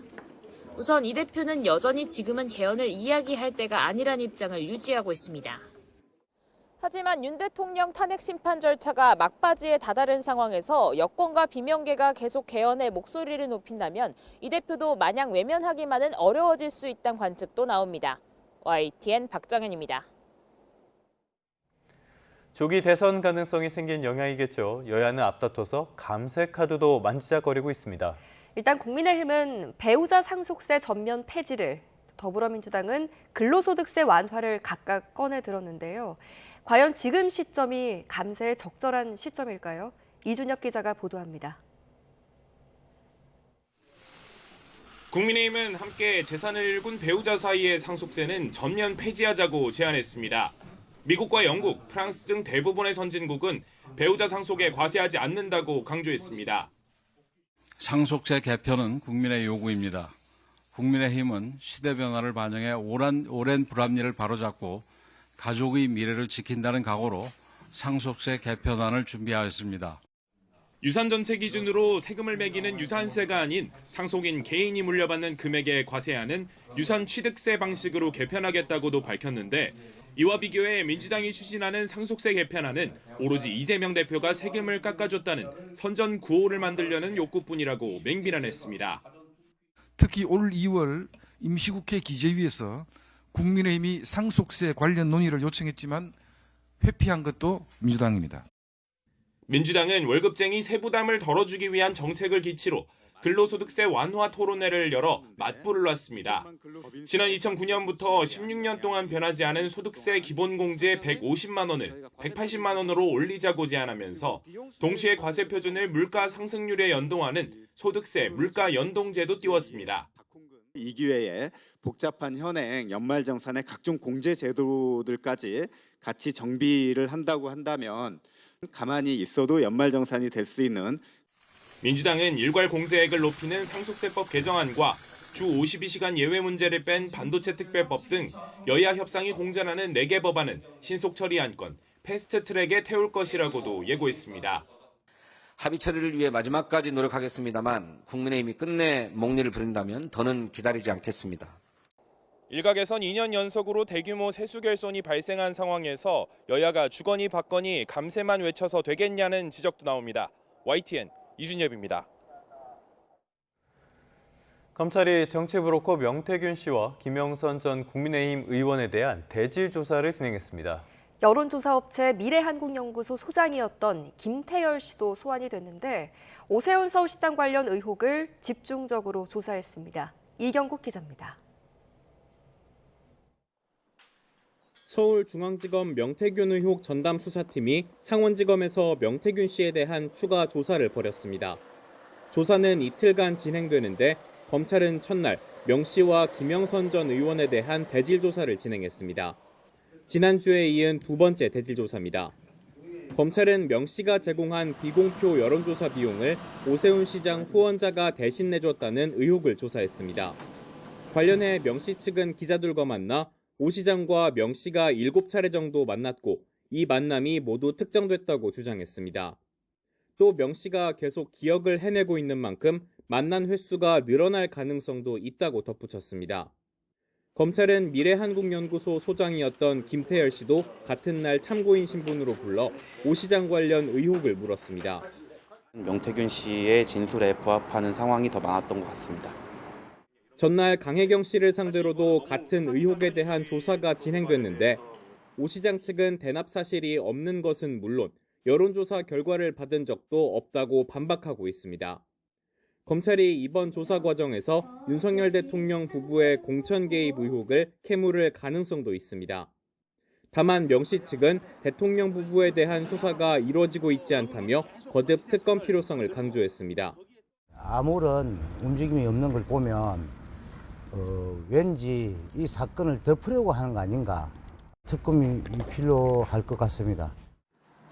우선 이 대표는 여전히 지금은 개헌을 이야기할 때가 아니란 입장을 유지하고 있습니다. 하지만 윤 대통령 탄핵 심판 절차가 막바지에 다다른 상황에서 여권과 비명계가 계속 개헌의 목소리를 높인다면 이 대표도 마냥 외면하기만은 어려워질 수 있다는 관측도 나옵니다. YTN 박정현입니다. 조기 대선 가능성이 생긴 영향이겠죠. 여야는 앞다퉈서 감세 카드도 만지작거리고 있습니다. 일단 국민의힘은 배우자 상속세 전면 폐지를, 더불어민주당은 근로소득세 완화를 각각 꺼내 들었는데요. 과연 지금 시점이 감세에 적절한 시점일까요? 이준혁 기자가 보도합니다. 국민의힘은 함께 재산을 일군 배우자 사이의 상속세는 전면 폐지하자고 제안했습니다. 미국과 영국, 프랑스 등 대부분의 선진국은 배우자 상속에 과세하지 않는다고 강조했습니다. 상속세 개편은 국민의 요구입니다. 국민의힘은 시대 변화를 반영해 오랜 불합리를 바로잡고 가족의 미래를 지킨다는 각오로 상속세 개편안을 준비하였습니다. 유산 전체 기준으로 세금을 매기는 유산세가 아닌 상속인 개인이 물려받는 금액에 과세하는 유산 취득세 방식으로 개편하겠다고도 밝혔는데 이와 비교해 민주당이 추진하는 상속세 개편안은 오로지 이재명 대표가 세금을 깎아줬다는 선전 구호를 만들려는 욕구뿐이라고 맹비난했습니다. 특히 올 2월 임시국회 기재위에서 국민의힘이 상속세 관련 논의를 요청했지만 회피한 것도 민주당입니다. 민주당은 월급쟁이 세부담을 덜어주기 위한 정책을 기치로 근로소득세 완화 토론회를 열어 맞불을 놨습니다. 지난 2009년부터 16년 동안 변하지 않은 소득세 기본공제 150만 원을 180만 원으로 올리자고 제안하면서 동시에 과세 표준을 물가 상승률에 연동하는 소득세 물가 연동제도 띄웠습니다. 이 기회에 복잡한 현행 연말정산의 각종 공제 제도들까지 같이 정비를 한다고 한다면 가만히 있어도 연말정산이 될 수 있는 민주당은 일괄 공제액을 높이는 상속세법 개정안과 주 52시간 예외 문제를 뺀 반도체 특별법 등 여야 협상이 공전하는 4개 법안은 신속 처리 안건, 패스트트랙에 태울 것이라고도 예고했습니다. 합의 처리를 위해 마지막까지 노력하겠습니다만 국민의힘이 끝내 목리를 부린다면 더는 기다리지 않겠습니다. 일각에선 2년 연속으로 대규모 세수 결손이 발생한 상황에서 여야가 주거니 받거니 감세만 외쳐서 되겠냐는 지적도 나옵니다. YTN 이준엽입니다. 검찰이 정치 브로커 명태균 씨와 김영선 전 국민의힘 의원에 대한 대질 조사를 진행했습니다. 여론조사업체 미래한국연구소 소장이었던 김태열 씨도 소환이 됐는데 오세훈 서울시장 관련 의혹을 집중적으로 조사했습니다. 이경국 기자입니다. 서울중앙지검 명태균 의혹 전담 수사팀이 창원지검에서 명태균 씨에 대한 추가 조사를 벌였습니다. 조사는 이틀간 진행되는데 검찰은 첫날 명 씨와 김영선 전 의원에 대한 대질 조사를 진행했습니다. 지난주에 이은 두 번째 대질 조사입니다. 검찰은 명 씨가 제공한 비공표 여론조사 비용을 오세훈 시장 후원자가 대신 내줬다는 의혹을 조사했습니다. 관련해 명 씨 측은 기자들과 만나 오 시장과 명 씨가 7차례 정도 만났고 이 만남이 모두 특정됐다고 주장했습니다. 또 명 씨가 계속 기억을 해내고 있는 만큼 만난 횟수가 늘어날 가능성도 있다고 덧붙였습니다. 검찰은 미래한국연구소 소장이었던 김태열 씨도 같은 날 참고인 신분으로 불러 오 시장 관련 의혹을 물었습니다. 명태균 씨의 진술에 부합하는 상황이 더 많았던 것 같습니다. 전날 강혜경 씨를 상대로도 같은 의혹에 대한 조사가 진행됐는데 오 시장 측은 대납 사실이 없는 것은 물론 여론조사 결과를 받은 적도 없다고 반박하고 있습니다. 검찰이 이번 조사 과정에서 윤석열 대통령 부부의 공천 개입 의혹을 캐물을 가능성도 있습니다. 다만 명 씨 측은 대통령 부부에 대한 수사가 이루어지고 있지 않다며 거듭 특검 필요성을 강조했습니다. 아무런 움직임이 없는 걸 보면 왠지 이 사건을 덮으려고 하는 거 아닌가. 특검이 필요할 것 같습니다.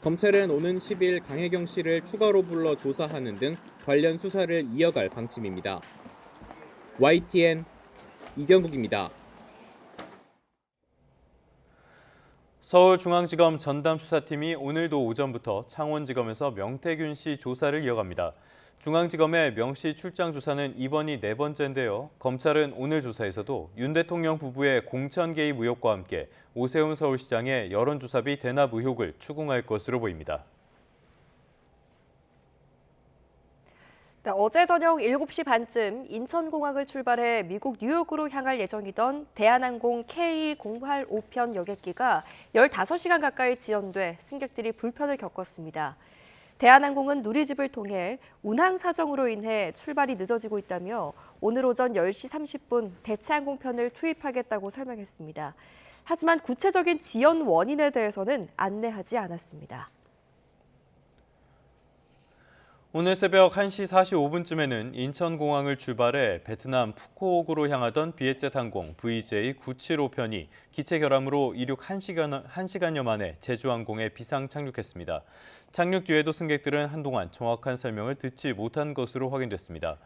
검찰은 오는 10일 강혜경 씨를 추가로 불러 조사하는 등 관련 수사를 이어갈 방침입니다. YTN 이경국입니다. 서울중앙지검 전담수사팀이 오늘도 오전부터 창원지검에서 명태균 씨 조사를 이어갑니다. 중앙지검의 명 씨 출장 조사는 이번이 4번째인데요. 검찰은 오늘 조사에서도 윤 대통령 부부의 공천 개입 의혹과 함께 오세훈 서울시장의 여론조사비 대납 의혹을 추궁할 것으로 보입니다. 네, 어제 저녁 7시 반쯤 인천공항을 출발해 미국 뉴욕으로 향할 예정이던 대한항공 K085편 여객기가 15시간 가까이 지연돼 승객들이 불편을 겪었습니다. 대한항공은 누리집을 통해 운항 사정으로 인해 출발이 늦어지고 있다며 오늘 오전 10시 30분 대체 항공편을 투입하겠다고 설명했습니다. 하지만 구체적인 지연 원인에 대해서는 안내하지 않았습니다. 오늘 새벽 1시 45분쯤에는 인천공항을 출발해 베트남 푸꾸옥으로 향하던 비에젯 항공 VJ975편이 기체 결함으로 이륙 1시간여 만에 제주항공에 비상 착륙했습니다. 착륙 뒤에도 승객들은 한동안 정확한 설명을 듣지 못한 것으로 확인됐습니다.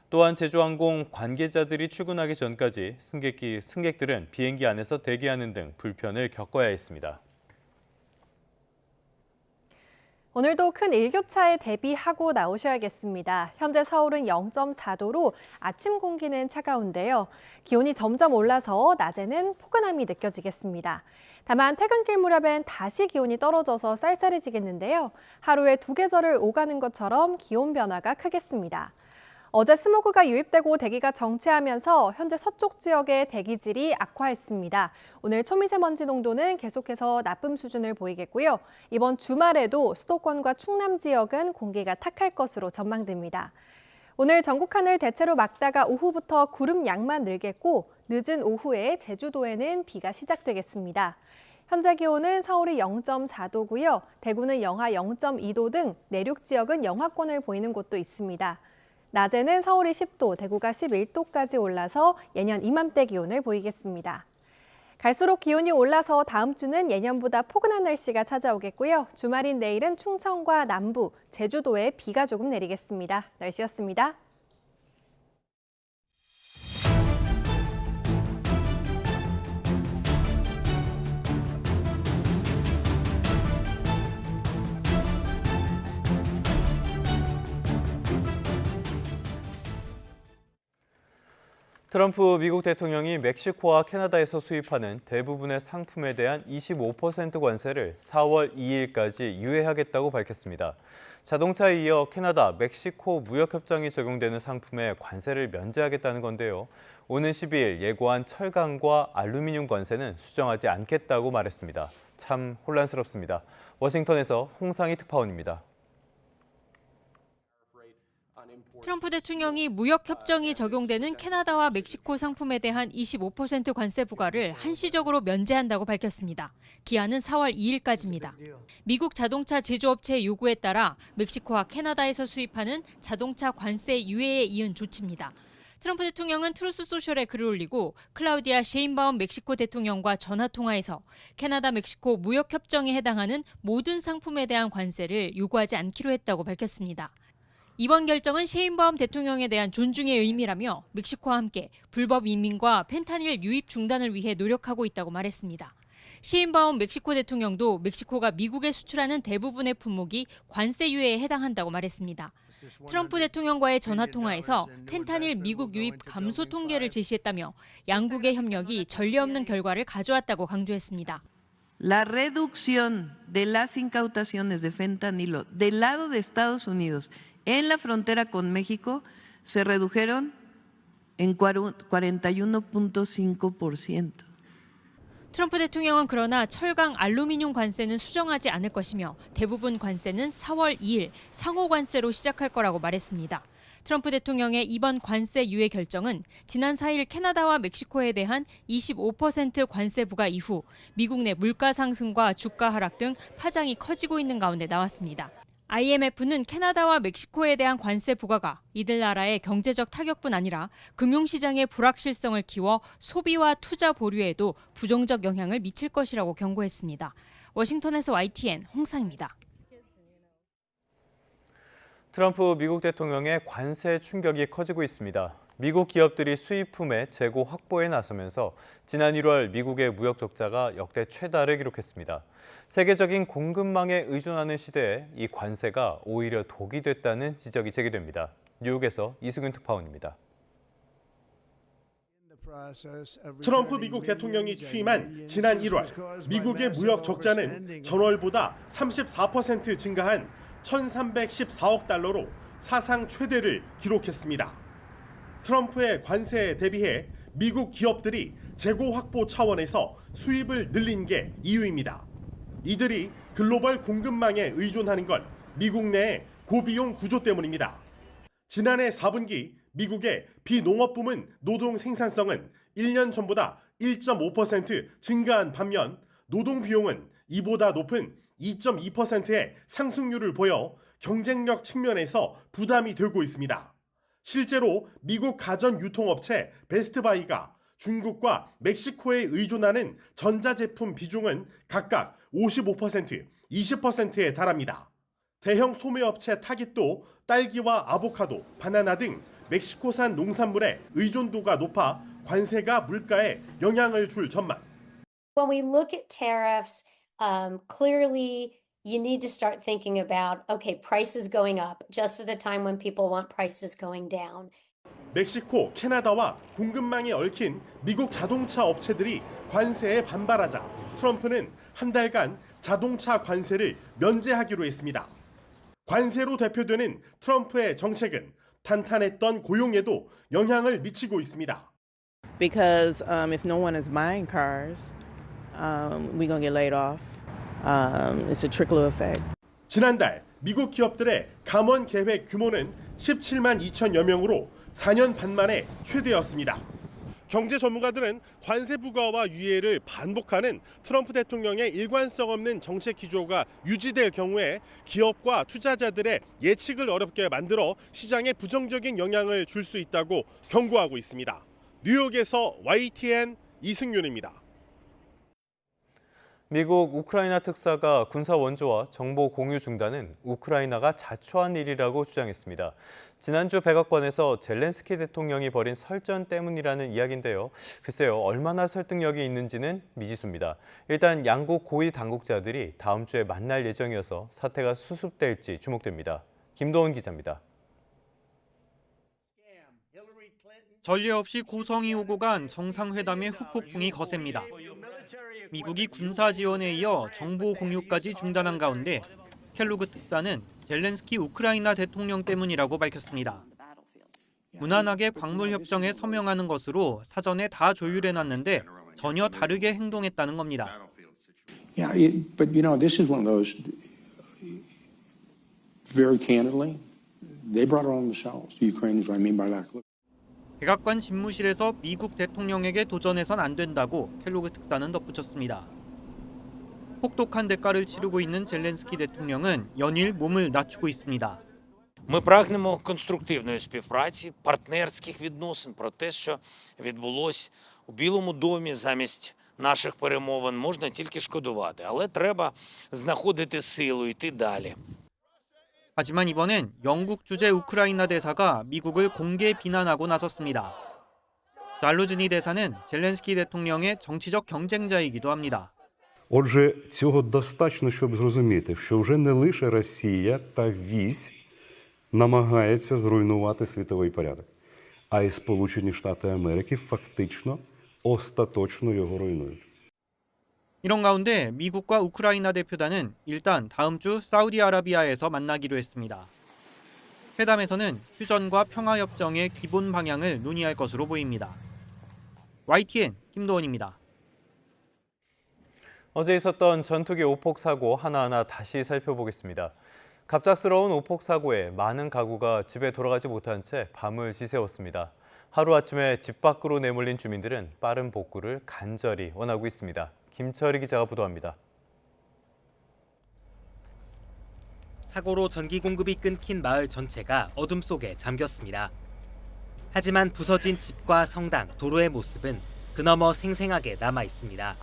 또한 제주항공 관계자들이 출근하기 전까지 승객들은 비행기 안에서 대기하는 등 불편을 겪어야 했습니다. 오늘도 큰 일교차에 대비하고 나오셔야겠습니다. 현재 서울은 0.4도로 아침 공기는 차가운데요. 기온이 점점 올라서 낮에는 포근함이 느껴지겠습니다. 다만 퇴근길 무렵엔 다시 기온이 떨어져서 쌀쌀해지겠는데요. 하루에 2계절을 오가는 것처럼 기온 변화가 크겠습니다. 어제 스모그가 유입되고 대기가 정체하면서 현재 서쪽 지역의 대기질이 악화했습니다. 오늘 초미세먼지 농도는 계속해서 나쁨 수준을 보이겠고요. 이번 주말에도 수도권과 충남 지역은 공기가 탁할 것으로 전망됩니다. 오늘 전국 하늘 대체로 맑다가 오후부터 구름 양만 늘겠고 늦은 오후에 제주도에는 비가 시작되겠습니다. 현재 기온은 서울이 0.4도고요. 대구는 영하 0.2도 등 내륙 지역은 영하권을 보이는 곳도 있습니다. 낮에는 서울이 10도, 대구가 11도까지 올라서 예년 이맘때 기온을 보이겠습니다. 갈수록 기온이 올라서 다음 주는 예년보다 포근한 날씨가 찾아오겠고요. 주말인 내일은 충청과 남부, 제주도에 비가 조금 내리겠습니다. 날씨였습니다. 트럼프 미국 대통령이 멕시코와 캐나다에서 수입하는 대부분의 상품에 대한 25% 관세를 4월 2일까지 유예하겠다고 밝혔습니다. 자동차에 이어 캐나다, 멕시코 무역협정이 적용되는 상품에 관세를 면제하겠다는 건데요. 오는 12일 예고한 철강과 알루미늄 관세는 수정하지 않겠다고 말했습니다. 참 혼란스럽습니다. 워싱턴에서 홍상희 특파원입니다. 트럼프 대통령이 무역협정이 적용되는 캐나다와 멕시코 상품에 대한 25% 관세 부과를 한시적으로 면제한다고 밝혔습니다. 기한은 4월 2일까지입니다. 미국 자동차 제조업체의 요구에 따라 멕시코와 캐나다에서 수입하는 자동차 관세 유예에 이은 조치입니다. 트럼프 대통령은 트루스 소셜에 글을 올리고 클라우디아 셰인바움 멕시코 대통령과 전화통화에서 캐나다 멕시코 무역협정에 해당하는 모든 상품에 대한 관세를 요구하지 않기로 했다고 밝혔습니다. 이번 결정은 셰인바움 대통령에 대한 존중의 의미라며 멕시코와 함께 불법 이민과 펜타닐 유입 중단을 위해 노력하고 있다고 말했습니다. 셰인바움 멕시코 대통령도 멕시코가 미국에 수출하는 대부분의 품목이 관세 유예에 해당한다고 말했습니다. 트럼프 대통령과의 전화통화에서 펜타닐 미국 유입 감소 통계를 제시했다며 양국의 협력이 전례 없는 결과를 가져왔다고 강조했습니다. La reducción de las incautaciones de fentanilo del lado de Estados Unidos en la frontera con México se redujeron en 41.5%. 트럼프 대통령은 그러나 철강 알루미늄 관세는 수정하지 않을 것이며 대부분 관세는 4월 2일 상호 관세로 시작할 거라고 말했습니다. 트럼프 대통령의 이번 관세 유예 결정은 지난 4일 캐나다와 멕시코에 대한 25% 관세 부과 이후 미국 내 물가 상승과 주가 하락 등 파장이 커지고 있는 가운데 나왔습니다. IMF는 캐나다와 멕시코에 대한 관세 부과가 이들 나라의 경제적 타격뿐 아니라 금융시장의 불확실성을 키워 소비와 투자 보류에도 부정적 영향을 미칠 것이라고 경고했습니다. 워싱턴에서 YTN 홍상입니다. 트럼프 미국 대통령의 관세 충격이 커지고 있습니다. 미국 기업들이 수입품의 재고 확보에 나서면서 지난 1월 미국의 무역 적자가 역대 최다를 기록했습니다. 세계적인 공급망에 의존하는 시대에 이 관세가 오히려 독이 됐다는 지적이 제기됩니다. 뉴욕에서 이수근 특파원입니다. 트럼프 미국 대통령이 취임한 지난 1월 미국의 무역 적자는 전월보다 34% 증가한 1,314억 달러로 사상 최대를 기록했습니다. 트럼프의 관세에 대비해 미국 기업들이 재고 확보 차원에서 수입을 늘린 게 이유입니다. 이들이 글로벌 공급망에 의존하는 건 미국 내의 고비용 구조 때문입니다. 지난해 4분기 미국의 비농업 부문 노동 생산성은 1년 전보다 1.5% 증가한 반면 노동 비용은 이보다 높은 2.2%의 상승률을 보여 경쟁력 측면에서 부담이 되고 있습니다. 실제로 미국 가전 유통업체 베스트바이가 중국과 멕시코에 의존하는 전자제품 비중은 각각 55%, 20%에 달합니다. 대형 소매업체 타깃도 딸기와 아보카도, 바나나 등 멕시코산 농산물의 의존도가 높아 관세가 물가에 영향을 줄 전망. When we look at tariffs, clearly you need to start thinking about, okay, prices going up just at a time when people want prices going down. 멕시코, 캐나다와 공급망에 얽힌 미국 자동차 업체들이 관세에 반발하자 트럼프는 한 달간 자동차 관세를 면제하기로 했습니다. 관세로 대표되는 트럼프의 정책은 탄탄했던 고용에도 영향을 미치고 있습니다. Because if no one is buying cars, we're going to get laid off. It's a trickle effect. 지난달 미국 기업들의 감원 계획 규모는 17만 2천여 명으로 4년 반 만에 최대였습니다. 경제 전문가들은 관세 부과와 유예를 반복하는 트럼프 대통령의 일관성 없는 정책 기조가 유지될 경우에 기업과 투자자들의 예측을 어렵게 만들어 시장에 부정적인 영향을 줄 수 있다고 경고하고 있습니다. 뉴욕에서 YTN 이승윤입니다. 미국 우크라이나 특사가 군사 원조와 정보 공유 중단은 우크라이나가 자초한 일이라고 주장했습니다. 지난주 백악관에서 젤렌스키 대통령이 벌인 설전 때문이라는 이야기인데요. 글쎄요, 얼마나 설득력이 있는지는 미지수입니다. 일단 양국 고위 당국자들이 다음 주에 만날 예정이어서 사태가 수습될지 주목됩니다. 김도원 기자입니다. 전례 없이 고성이 오고 간 정상회담의 후폭풍이 거셉니다. 미국이 군사 지원에 이어 정보 공유까지 중단한 가운데 켈로그 특사는 젤렌스키 우크라이나 대통령 때문이라고 밝혔습니다. 무난하게 광물협정에 서명하는 것으로 사전에 다 조율해놨는데 전혀 다르게 행동했다는 겁니다. Yeah, but this is one of those. Very candidly, they brought it on themselves. The Ukrainians, what I mean by that. 백악관 집무실에서 미국 대통령에게 도전해선 안 된다고 켈로그 특사는 덧붙였습니다. 혹독한 대가를 치르고 있는 젤렌스키 대통령은 연일 몸을 낮추고 있습니다. Ми прагнемо конструктивної співпраці, партнерських відносин про те, що відбулось у Білому домі замість наших перемовин, можна тільки шкодувати, але треба знаходити силу, йти далі. 하지만 이번엔 영국 주재 우크라이나 대사가 미국을 공개 비난하고 나섰습니다. 잘루즈니 대사는 젤렌스키 대통령의 정치적 경쟁자이기도 합니다. Отже, цього достатньо, щоб зрозуміти, що вже не лише Росія та вісь намагається зруйнувати світовий порядок, а й Сполучені Штати Америки фактично остаточно його руйнують. 이런 가운데 미국과 우크라이나 대표단은 일단 다음 주 사우디아라비아에서 만나기로 했습니다. 회담에서는 휴전과 평화협정의 기본 방향을 논의할 것으로 보입니다. YTN 김도원입니다. 어제 있었던 전투기 오폭 사고 하나하나 다시 살펴보겠습니다. 갑작스러운 오폭 사고에 많은 가구가 집에 돌아가지 못한 채 밤을 지새웠습니다. 하루아침에 집 밖으로 내몰린 주민들은 빠른 복구를 간절히 원하고 있습니다. 김철희 기자가 보도합니다. 사고로 전기 공급이 끊긴 마을 전체가 어둠 속에 잠겼습니다. 하지만 부서진 집과 성당, 도로의 모습은 그너머 생생하게 남아 있습니다.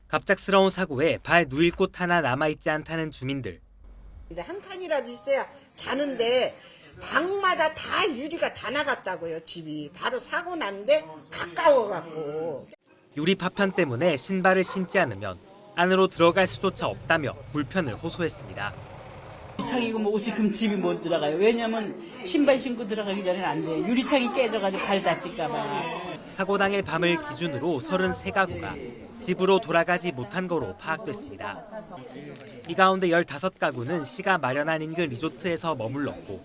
갑작스러운 사고에 발 누일 곳 하나 남아있지 않다는 주민들. 한 칸이라도 있어야 자는데 방마다 다 유리가 다 나갔다고요, 집이. 바로 사고 났는데 가까워갖고. 유리 파편 때문에 신발을 신지 않으면 안으로 들어갈 수조차 없다며 불편을 호소했습니다. 유리창이고 뭐 지금 집이 못 들어가요. 왜냐면 신발 신고 들어가기 전에는 안 돼. 유리창이 깨져가지고 발 다칠까 봐. 사고 당일 밤을 기준으로 33가구가 집으로 돌아가지 못한 거로 파악됐습니다. 이 가운데 15가구는 시가 마련한 인근 리조트에서 머물렀고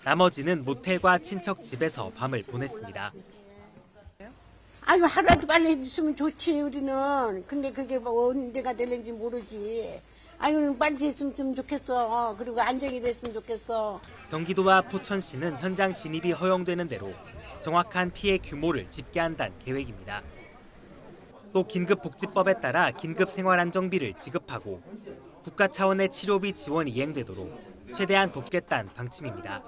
나머지는 모텔과 친척 집에서 밤을 보냈습니다. 아유, 하루라도 빨리 해줬으면 좋지, 우리는. 근데 그게 뭐 언제가 될는지 모르지. 아유, 빨리 됐으면 좋겠어. 그리고 안정이 됐으면 좋겠어. 경기도와 포천시는 현장 진입이 허용되는 대로 정확한 피해 규모를 집계한다는 계획입니다. 또 긴급복지법에 따라 긴급생활안정비를 지급하고 국가 차원의 치료비 지원이 이행되도록 최대한 돕겠다는 방침입니다.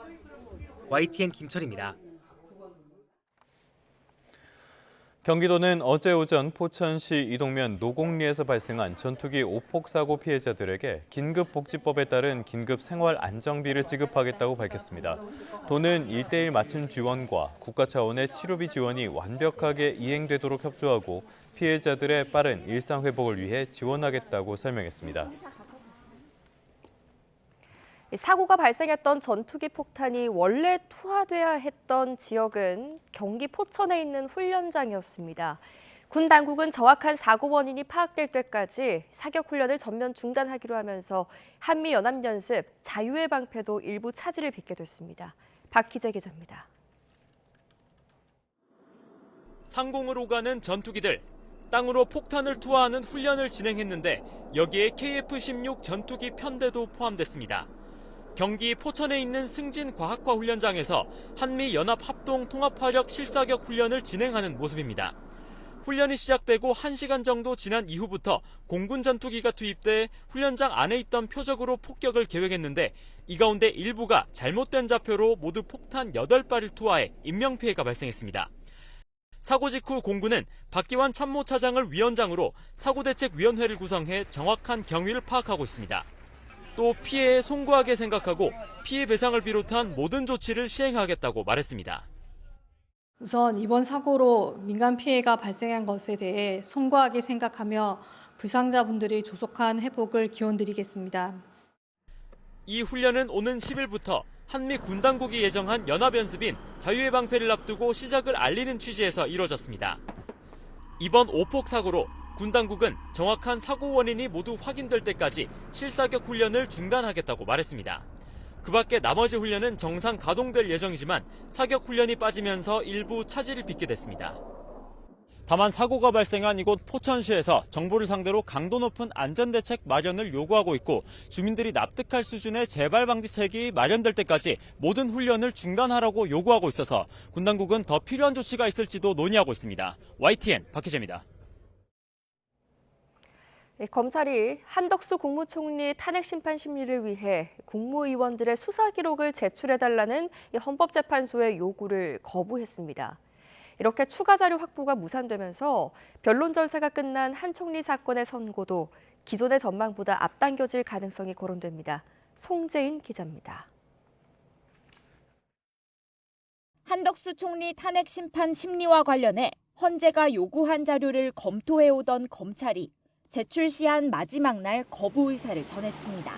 YTN 김철입니다. 경기도는 어제 오전 포천시 이동면 노곡리에서 발생한 전투기 오폭 사고 피해자들에게 긴급복지법에 따른 긴급생활안정비를 지급하겠다고 밝혔습니다. 도는 1:1 맞춤 지원과 국가 차원의 치료비 지원이 완벽하게 이행되도록 협조하고 피해자들의 빠른 일상 회복을 위해 지원하겠다고 설명했습니다. 사고가 발생했던 전투기 폭탄이 원래 투하돼야 했던 지역은 경기 포천에 있는 훈련장이었습니다. 군 당국은 정확한 사고 원인이 파악될 때까지 사격 훈련을 전면 중단하기로 하면서 한미연합연습 자유의 방패도 일부 차질을 빚게 됐습니다. 박희재 기자입니다. 상공을 오가는 전투기들, 땅으로 폭탄을 투하하는 훈련을 진행했는데 여기에 KF-16 전투기 편대도 포함됐습니다. 경기 포천에 있는 승진과학화 훈련장에서 한미연합합동통합화력 실사격 훈련을 진행하는 모습입니다. 훈련이 시작되고 1시간 정도 지난 이후부터 공군 전투기가 투입돼 훈련장 안에 있던 표적으로 폭격을 계획했는데 이 가운데 일부가 잘못된 좌표로 모두 폭탄 8발을 투하해 인명피해가 발생했습니다. 사고 직후 공군은 박기환 참모차장을 위원장으로 사고대책위원회를 구성해 정확한 경위를 파악하고 있습니다. 또 피해에 송구하게 생각하고 피해 배상을 비롯한 모든 조치를 시행하겠다고 말했습니다. 우선 이번 사고로 민간 피해가 발생한 것에 대해 송구하게 생각하며 불상자분들이 조속한 회복을 기원드리겠습니다. 이 훈련은 오는 10일부터 한미 군 당국이 예정한 연합연습인 자유의 방패를 앞두고 시작을 알리는 취지에서 이뤄졌습니다. 이번 오폭 사고로 군 당국은 정확한 사고 원인이 모두 확인될 때까지 실사격 훈련을 중단하겠다고 말했습니다. 그 밖에 나머지 훈련은 정상 가동될 예정이지만 사격 훈련이 빠지면서 일부 차질을 빚게 됐습니다. 다만 사고가 발생한 이곳 포천시에서 정부를 상대로 강도 높은 안전대책 마련을 요구하고 있고 주민들이 납득할 수준의 재발 방지책이 마련될 때까지 모든 훈련을 중단하라고 요구하고 있어서 군 당국은 더 필요한 조치가 있을지도 논의하고 있습니다. YTN 박희재입니다. 네, 검찰이 한덕수 국무총리 탄핵 심판 심리를 위해 국무위원들의 수사 기록을 제출해달라는 헌법재판소의 요구를 거부했습니다. 이렇게 추가 자료 확보가 무산되면서 변론 절차가 끝난 한 총리 사건의 선고도 기존의 전망보다 앞당겨질 가능성이 거론됩니다. 송재인 기자입니다. 한덕수 총리 탄핵 심판 심리와 관련해 헌재가 요구한 자료를 검토해오던 검찰이 제출 시한 마지막 날 거부 의사를 전했습니다.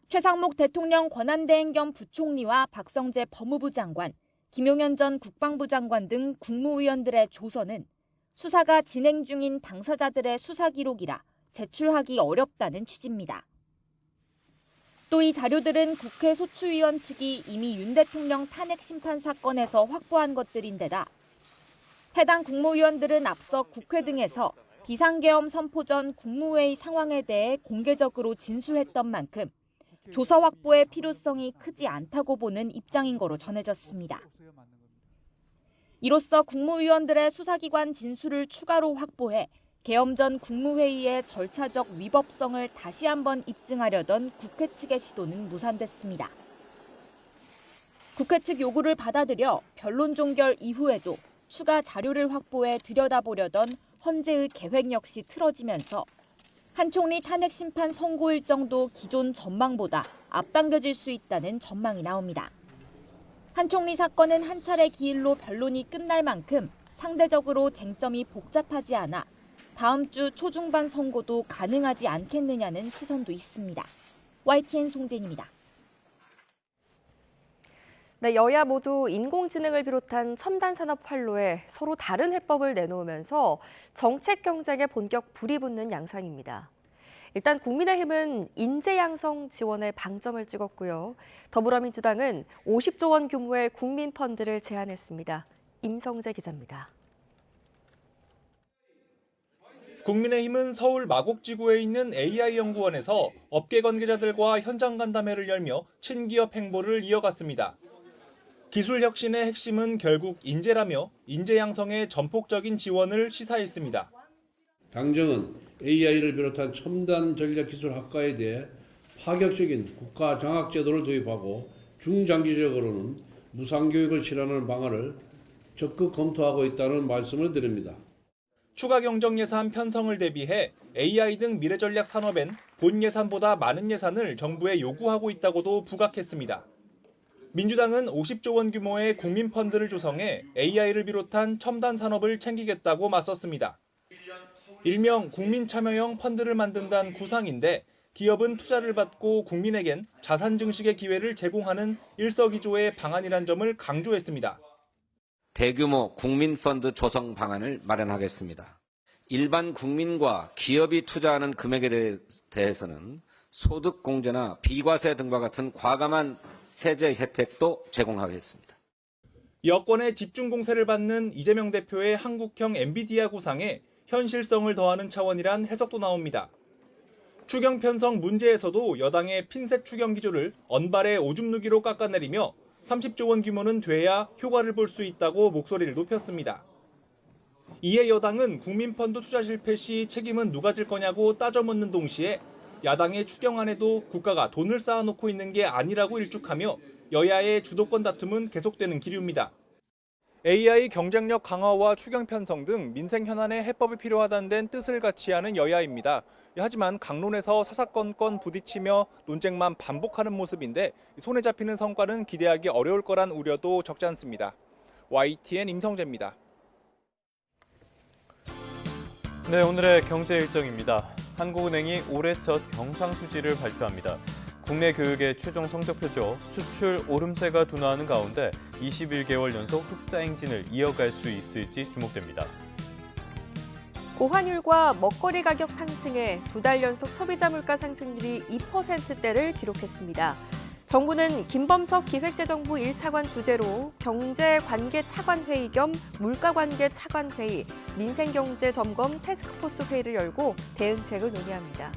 최상목 대통령 권한대행 겸 부총리와 박성재 법무부 장관, 김용현 전 국방부 장관 등 국무위원들의 조서는 수사가 진행 중인 당사자들의 수사 기록이라 제출하기 어렵다는 취지입니다. 또 이 자료들은 국회 소추위원 측이 이미 윤 대통령 탄핵 심판 사건에서 확보한 것들인데다 해당 국무위원들은 앞서 국회 등에서 비상계엄 선포 전 국무회의 상황에 대해 공개적으로 진술했던 만큼 조서 확보의 필요성이 크지 않다고 보는 입장인 거로 전해졌습니다. 이로써 국무위원들의 수사기관 진술을 추가로 확보해 계엄 전 국무회의의 절차적 위법성을 다시 한번 입증하려던 국회 측의 시도는 무산됐습니다. 국회 측 요구를 받아들여 변론 종결 이후에도 추가 자료를 확보해 들여다보려던 헌재의 계획 역시 틀어지면서 한 총리 탄핵 심판 선고 일정도 기존 전망보다 앞당겨질 수 있다는 전망이 나옵니다. 한 총리 사건은 한 차례 기일로 변론이 끝날 만큼 상대적으로 쟁점이 복잡하지 않아 다음 주 초중반 선고도 가능하지 않겠느냐는 시선도 있습니다. YTN 송재인입니다. 네, 여야 모두 인공지능을 비롯한 첨단 산업 활로에 서로 다른 해법을 내놓으면서 정책 경쟁에 본격 불이 붙는 양상입니다. 일단 국민의힘은 인재 양성 지원에 방점을 찍었고요. 더불어민주당은 50조 원 규모의 국민 펀드를 제안했습니다. 임성재 기자입니다. 국민의힘은 서울 마곡지구에 있는 AI연구원에서 업계 관계자들과 현장 간담회를 열며 친기업 행보를 이어갔습니다. 기술 혁신의 핵심은 결국 인재라며 인재 양성에 전폭적인 지원을 시사했습니다. 당정은 AI를 비롯한 첨단 전략기술학과에 대해 파격적인 국가 장학 제도를 도입하고 중장기적으로는 무상교육을 실현하는 방안을 적극 검토하고 있다는 말씀을 드립니다. 추가 경정 예산 편성을 대비해 AI 등 미래 전략 산업엔 본 예산보다 많은 예산을 정부에 요구하고 있다고도 부각했습니다. 민주당은 50조 원 규모의 국민 펀드를 조성해 AI를 비롯한 첨단 산업을 챙기겠다고 맞섰습니다. 일명 국민 참여형 펀드를 만든다는 구상인데 기업은 투자를 받고 국민에겐 자산 증식의 기회를 제공하는 일석이조의 방안이란 점을 강조했습니다. 대규모 국민펀드 조성 방안을 마련하겠습니다. 일반 국민과 기업이 투자하는 금액에 대해서는 소득 공제나 비과세 등과 같은 과감한 세제 혜택도 제공하겠습니다. 여권의 집중 공세를 받는 이재명 대표의 한국형 엔비디아 구상에 현실성을 더하는 차원이란 해석도 나옵니다. 추경 편성 문제에서도 여당의 핀셋 추경 기조를 언발의 오줌 누기로 깎아내리며 30조 원 규모는 돼야 효과를 볼 수 있다고 목소리를 높였습니다. 이에 여당은 국민펀드 투자 실패 시 책임은 누가 질 거냐고 따져 묻는 동시에 야당의 추경안에도 국가가 돈을 쌓아놓고 있는 게 아니라고 일축하며 여야의 주도권 다툼은 계속되는 기류입니다. AI 경쟁력 강화와 추경 편성 등 민생 현안에 해법이 필요하다는 데는 뜻을 같이 하는 여야입니다. 하지만 강론에서 사사건건 부딪히며 논쟁만 반복하는 모습인데 손에 잡히는 성과는 기대하기 어려울 거란 우려도 적지 않습니다. YTN 임성재입니다. 네, 오늘의 경제 일정입니다. 한국은행이 올해 첫 경상수지를 발표합니다. 국내 교육의 최종 성적표죠. 수출 오름세가 둔화하는 가운데 21개월 연속 흑자 행진을 이어갈 수 있을지 주목됩니다. 고환율과 먹거리 가격 상승에 2달 연속 소비자 물가 상승률이 2%대를 기록했습니다. 정부는 김범석 기획재정부 1차관 주재로 경제관계 차관회의 겸 물가관계 차관회의, 민생경제 점검 태스크포스 회의를 열고 대응책을 논의합니다.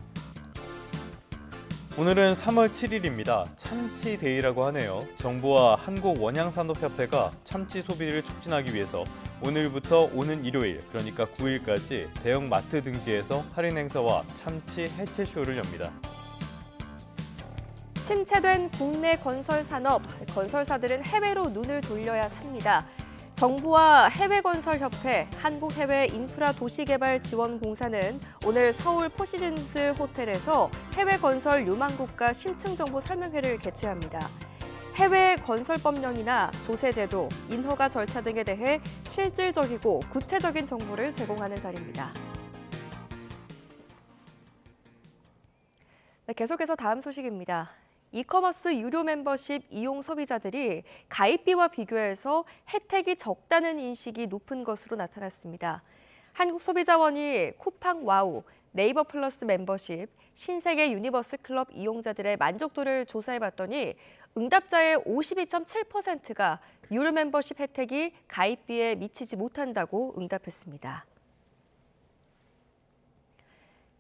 오늘은 3월 7일입니다. 참치데이라고 하네요. 정부와 한국원양산업협회가 참치 소비를 촉진하기 위해서 오늘부터 오는 일요일, 그러니까 9일까지 대형 마트 등지에서 할인 행사와 참치 해체쇼를 엽니다. 침체된 국내 건설 산업, 건설사들은 해외로 눈을 돌려야 삽니다. 정부와 해외건설협회, 한국해외인프라도시개발지원공사는 오늘 서울 포시즌스 호텔에서 해외건설 유망국가 심층정보 설명회를 개최합니다. 해외 건설법령이나 조세제도, 인허가 절차 등에 대해 실질적이고 구체적인 정보를 제공하는 자리입니다. 네, 계속해서 다음 소식입니다. 이커머스 유료 멤버십 이용 소비자들이 가입비와 비교해서 혜택이 적다는 인식이 높은 것으로 나타났습니다. 한국소비자원이 쿠팡 와우, 네이버 플러스 멤버십, 신세계 유니버스 클럽 이용자들의 만족도를 조사해봤더니 응답자의 52.7%가 유료 멤버십 혜택이 가입비에 미치지 못한다고 응답했습니다.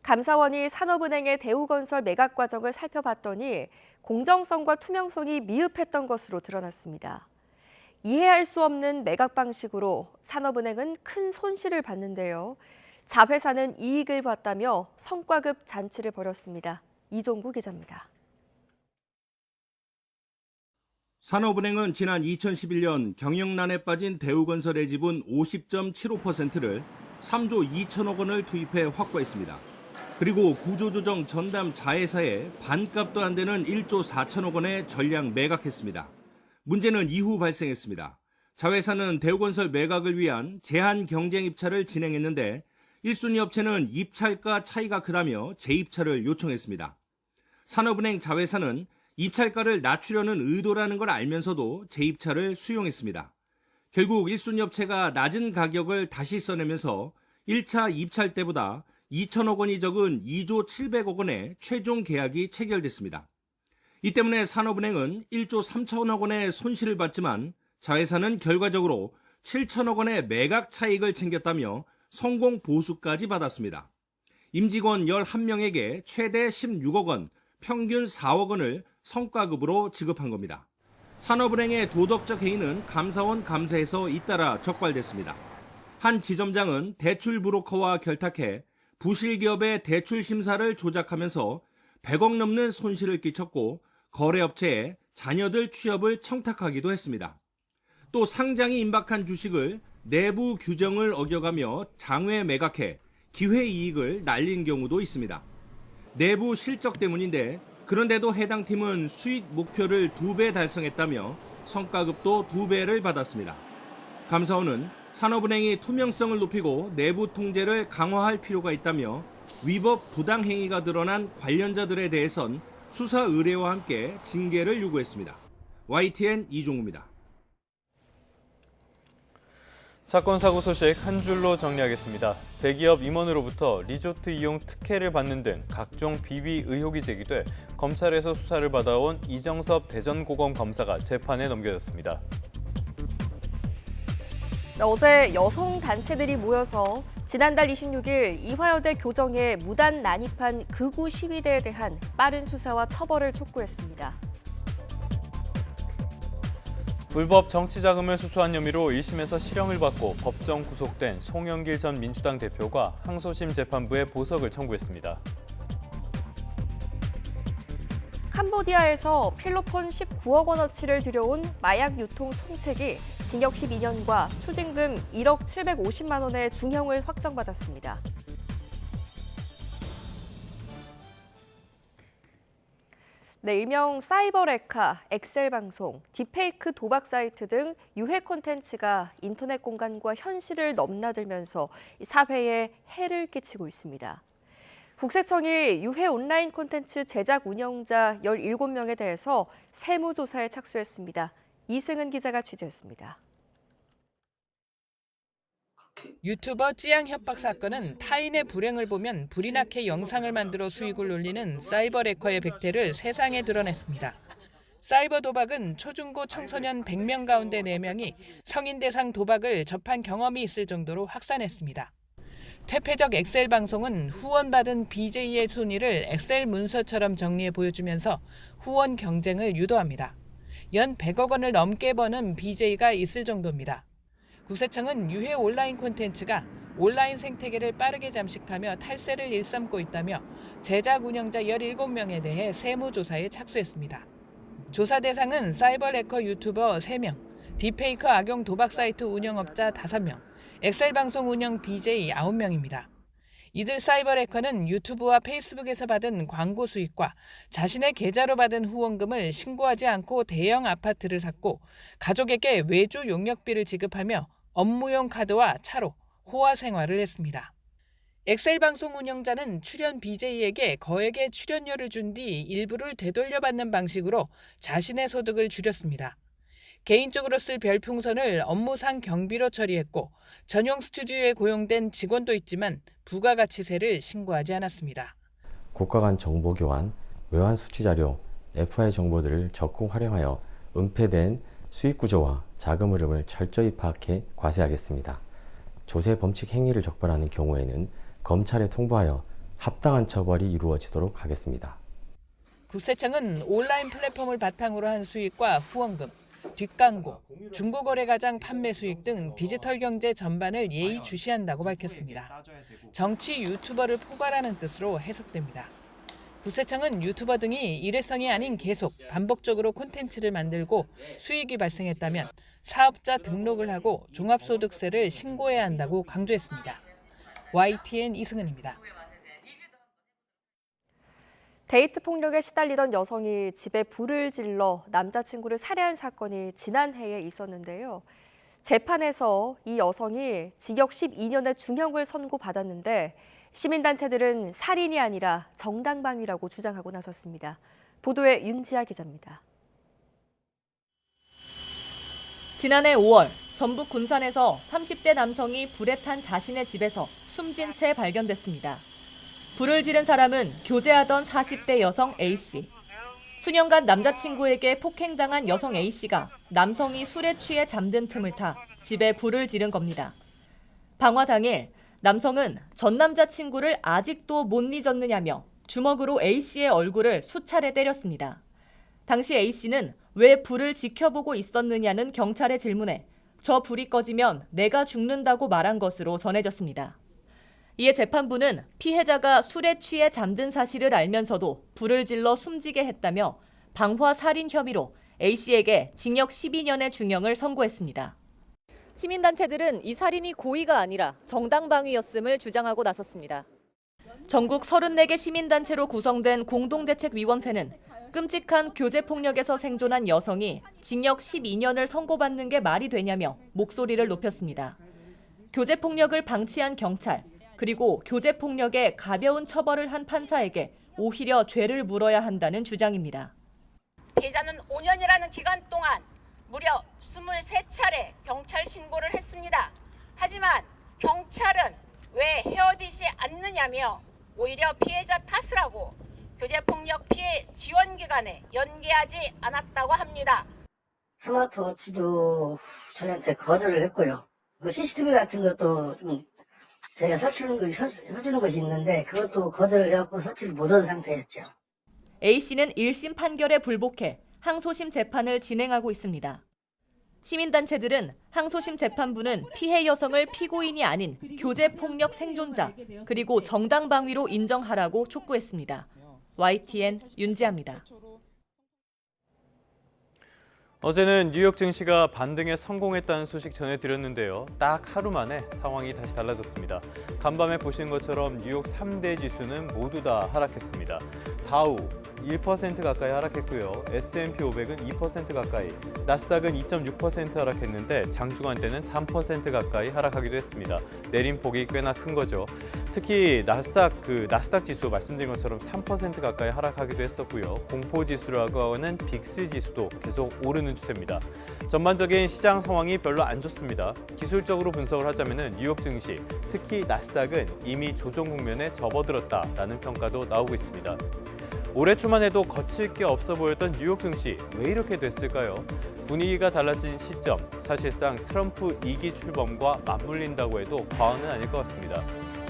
감사원이 산업은행의 대우건설 매각 과정을 살펴봤더니 공정성과 투명성이 미흡했던 것으로 드러났습니다. 이해할 수 없는 매각 방식으로 산업은행은 큰 손실을 봤는데요. 자회사는 이익을 봤다며 성과급 잔치를 벌였습니다. 이종구 기자입니다. 산업은행은 지난 2011년 경영난에 빠진 대우건설의 지분 50.75%를 3조 2천억 원을 투입해 확보했습니다. 그리고 구조조정 전담 자회사에 반값도 안 되는 1조 4천억 원의 전량 매각했습니다. 문제는 이후 발생했습니다. 자회사는 대우건설 매각을 위한 제한 경쟁 입찰을 진행했는데 1순위 업체는 입찰가 차이가 크다며 재입찰을 요청했습니다. 산업은행 자회사는 입찰가를 낮추려는 의도라는 걸 알면서도 재입찰을 수용했습니다. 결국 1순위 업체가 낮은 가격을 다시 써내면서 1차 입찰 때보다 2천억 원이 적은 2조 700억 원의 최종 계약이 체결됐습니다. 이 때문에 산업은행은 1조 3천억 원의 손실을 봤지만 자회사는 결과적으로 7천억 원의 매각 차익을 챙겼다며 성공 보수까지 받았습니다. 임직원 11명에게 최대 16억 원, 평균 4억 원을 성과급으로 지급한 겁니다. 산업은행의 도덕적 해이는 감사원 감사에서 잇따라 적발됐습니다. 한 지점장은 대출 브로커와 결탁해 부실기업의 대출 심사를 조작하면서 100억 넘는 손실을 끼쳤고 거래업체에 자녀들 취업을 청탁하기도 했습니다. 또 상장이 임박한 주식을 내부 규정을 어겨가며 장외 매각해 기회이익을 날린 경우도 있습니다. 내부 실적 때문인데 그런데도 해당 팀은 수익 목표를 2배 달성했다며 성과급도 2배를 받았습니다. 감사원은 산업은행이 투명성을 높이고 내부 통제를 강화할 필요가 있다며 위법 부당 행위가 드러난 관련자들에 대해선 수사 의뢰와 함께 징계를 요구했습니다. YTN 이종우입니다. 사건 사고 소식 한 줄로 정리하겠습니다. 대기업 임원으로부터 리조트 이용 특혜를 받는 등 각종 비위 의혹이 제기돼 검찰에서 수사를 받아온 이정섭 대전고검 검사가 재판에 넘겨졌습니다. 어제 여성 단체들이 모여서 지난달 26일 이화여대 교정에 무단 난입한 극우 시위대에 대한 빠른 수사와 처벌을 촉구했습니다. 불법 정치 자금을 수수한 혐의로 1심에서 실형을 받고 법정 구속된 송영길 전 민주당 대표가 항소심 재판부에 보석을 청구했습니다. 캄보디아에서 필로폰 19억 원어치를 들여온 마약 유통 총책이 징역 12년과 추징금 1억 750만 원의 중형을 확정받았습니다. 네, 일명 사이버 레카, 엑셀 방송, 딥페이크 도박 사이트 등 유해 콘텐츠가 인터넷 공간과 현실을 넘나들면서 사회에 해를 끼치고 있습니다. 국세청이 유해 온라인 콘텐츠 제작 운영자 17명에 대해서 세무조사에 착수했습니다. 이승은 기자가 취재했습니다. 유튜버 찌양 협박 사건은 타인의 불행을 보면 불이 나게 영상을 만들어 수익을 올리는 사이버 레커의 백태를 세상에 드러냈습니다. 사이버 도박은 초중고 청소년 100명 가운데 4명이 성인 대상 도박을 접한 경험이 있을 정도로 확산했습니다. 퇴폐적 엑셀 방송은 후원받은 BJ의 순위를 엑셀 문서처럼 정리해 보여주면서 후원 경쟁을 유도합니다. 연 100억 원을 넘게 버는 BJ가 있을 정도입니다. 국세청은 유해 온라인 콘텐츠가 온라인 생태계를 빠르게 잠식하며 탈세를 일삼고 있다며 제작 운영자 17명에 대해 세무조사에 착수했습니다. 조사 대상은 사이버 해커 유튜버 3명, 딥페이커 악용 도박 사이트 운영업자 5명, 엑셀 방송 운영 BJ 9명입니다. 이들 사이버 해커는 유튜브와 페이스북에서 받은 광고 수익과 자신의 계좌로 받은 후원금을 신고하지 않고 대형 아파트를 샀고 가족에게 외주 용역비를 지급하며 업무용 카드와 차로 호화 생활을 했습니다. 엑셀 방송 운영자는 출연 BJ에게 거액의 출연료를 준 뒤 일부를 되돌려받는 방식으로 자신의 소득을 줄였습니다. 개인적으로 쓸 별풍선을 업무상 경비로 처리했고 전용 스튜디오에 고용된 직원도 있지만 부가가치세를 신고하지 않았습니다. 국가 간 정보 교환, 외환 수치 자료, FI 정보들을 적극 활용하여 은폐된 수익 구조와 자금 흐름을 철저히 파악해 과세하겠습니다. 조세 범칙 행위를 적발하는 경우에는 검찰에 통보하여 합당한 처벌이 이루어지도록 하겠습니다. 국세청은 온라인 플랫폼을 바탕으로 한 수익과 후원금, 뒷광고, 중고거래가장 판매 수익 등 디지털 경제 전반을 예의주시한다고 밝혔습니다. 정치 유튜버를 포괄하는 뜻으로 해석됩니다. 국세청은 유튜버 등이 일회성이 아닌 계속 반복적으로 콘텐츠를 만들고 수익이 발생했다면 사업자 등록을 하고 종합소득세를 신고해야 한다고 강조했습니다. YTN 이승은입니다. 데이트 폭력에 시달리던 여성이 집에 불을 질러 남자친구를 살해한 사건이 지난해에 있었는데요. 재판에서 이 여성이 징역 12년의 중형을 선고받았는데 시민단체들은 살인이 아니라 정당방위라고 주장하고 나섰습니다. 보도에 윤지아 기자입니다. 지난해 5월 전북 군산에서 30대 남성이 불에 탄 자신의 집에서 숨진 채 발견됐습니다. 불을 지른 사람은 교제하던 40대 여성 A씨. 수년간 남자친구에게 폭행당한 여성 A씨가 남성이 술에 취해 잠든 틈을 타 집에 불을 지른 겁니다. 방화 당일 남성은 전 남자친구를 아직도 못 잊었느냐며 주먹으로 A씨의 얼굴을 수차례 때렸습니다. 당시 A씨는 왜 불을 지켜보고 있었느냐는 경찰의 질문에 저 불이 꺼지면 내가 죽는다고 말한 것으로 전해졌습니다. 이에 재판부는 피해자가 술에 취해 잠든 사실을 알면서도 불을 질러 숨지게 했다며 방화 살인 혐의로 A씨에게 징역 12년의 중형을 선고했습니다. 시민단체들은 이 살인이 고의가 아니라 정당방위였음을 주장하고 나섰습니다. 전국 34개 시민단체로 구성된 공동대책위원회는 끔찍한 교제폭력에서 생존한 여성이 징역 12년을 선고받는 게 말이 되냐며 목소리를 높였습니다. 교제폭력을 방치한 경찰, 그리고 교제폭력에 가벼운 처벌을 한 판사에게 오히려 죄를 물어야 한다는 주장입니다. 피해자는 5년이라는 기간 동안 무려 23차례 경찰 신고를 했습니다. 하지만 경찰은 왜 헤어지지 않느냐며 오히려 피해자 탓을 하고 교제폭력 피해 지원기관에 연계하지 않았다고 합니다. 스마트워치도 저희한테 거절을 했고요. 그 CCTV 같은 것도 좀 저희가 설치는 것이 있는데 그것도 거절을 해갖고 설치를 못한 상태였죠. A씨는 1심 판결에 불복해 항소심 재판을 진행하고 있습니다. 시민단체들은 항소심 재판부는 피해 여성을 피고인이 아닌 교제폭력 생존자 그리고 정당방위로 인정하라고 촉구했습니다. YTN 윤지아입니다. 어제는 뉴욕 증시가 반등에 성공했다는 소식 전해드렸는데요. 딱 하루 만에 상황이 다시 달라졌습니다. 간밤에 보신 것처럼 뉴욕 3대 지수는 모두 다 하락했습니다. 다우 1% 가까이 하락했고요. S&P 500은 2% 가까이, 나스닥은 2.6% 하락했는데 장중한 때는 3% 가까이 하락하기도 했습니다. 내림폭이 꽤나 큰 거죠. 특히 나스닥 지수 말씀드린 것처럼 3% 가까이 하락하기도 했었고요. 공포 지수라고 하는 빅스 지수도 계속 오르는 추세입니다. 전반적인 시장 상황이 별로 안 좋습니다. 기술적으로 분석을 하자면 뉴욕 증시, 특히 나스닥은 이미 조정 국면에 접어들었다라는 평가도 나오고 있습니다. 올해 초만 해도 거칠 게 없어 보였던 뉴욕 증시, 왜 이렇게 됐을까요? 분위기가 달라진 시점, 사실상 트럼프 2기 출범과 맞물린다고 해도 과언은 아닐 것 같습니다.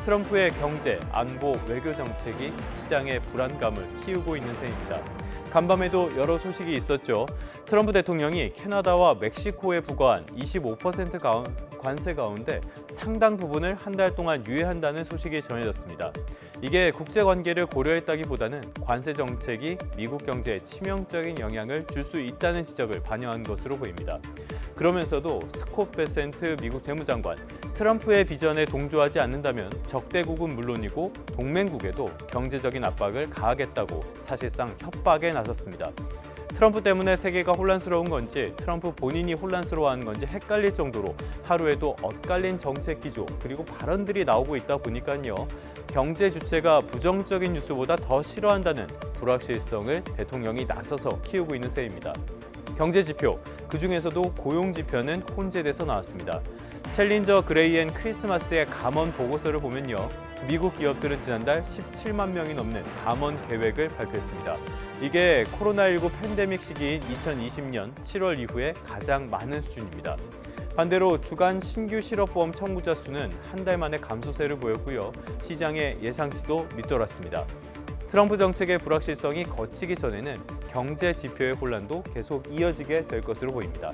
트럼프의 경제, 안보, 외교 정책이 시장의 불안감을 키우고 있는 셈입니다. 간밤에도 여러 소식이 있었죠. 트럼프 대통령이 캐나다와 멕시코에 부과한 25% 관세 가운데 상당 부분을 한 달 동안 유예한다는 소식이 전해졌습니다. 이게 국제관계를 고려했다기보다는 관세 정책이 미국 경제에 치명적인 영향을 줄 수 있다는 지적을 반영한 것으로 보입니다. 그러면서도 스콧 베센트 미국 재무장관, 트럼프의 비전에 동조하지 않는다면 적대국은 물론이고 동맹국에도 경제적인 압박을 가하겠다고 사실상 협박에 나섰습니다. 트럼프 때문에 세계가 혼란스러운 건지 트럼프 본인이 혼란스러워하는 건지 헷갈릴 정도로 하루에도 엇갈린 정책 기조 그리고 발언들이 나오고 있다 보니까요. 경제 주체가 부정적인 뉴스보다 더 싫어한다는 불확실성을 대통령이 나서서 키우고 있는 셈입니다. 경제 지표, 그중에서도 고용 지표는 혼재돼서 나왔습니다. 챌린저 그레이 앤 크리스마스의 감원 보고서를 보면요. 미국 기업들은 지난달 17만 명이 넘는 감원 계획을 발표했습니다. 이게 코로나19 팬데믹 시기인 2020년 7월 이후에 가장 많은 수준입니다. 반대로 주간 신규 실업보험 청구자 수는 한 달 만에 감소세를 보였고요. 시장의 예상치도 밑돌았습니다. 트럼프 정책의 불확실성이 거치기 전에는 경제 지표의 혼란도 계속 이어지게 될 것으로 보입니다.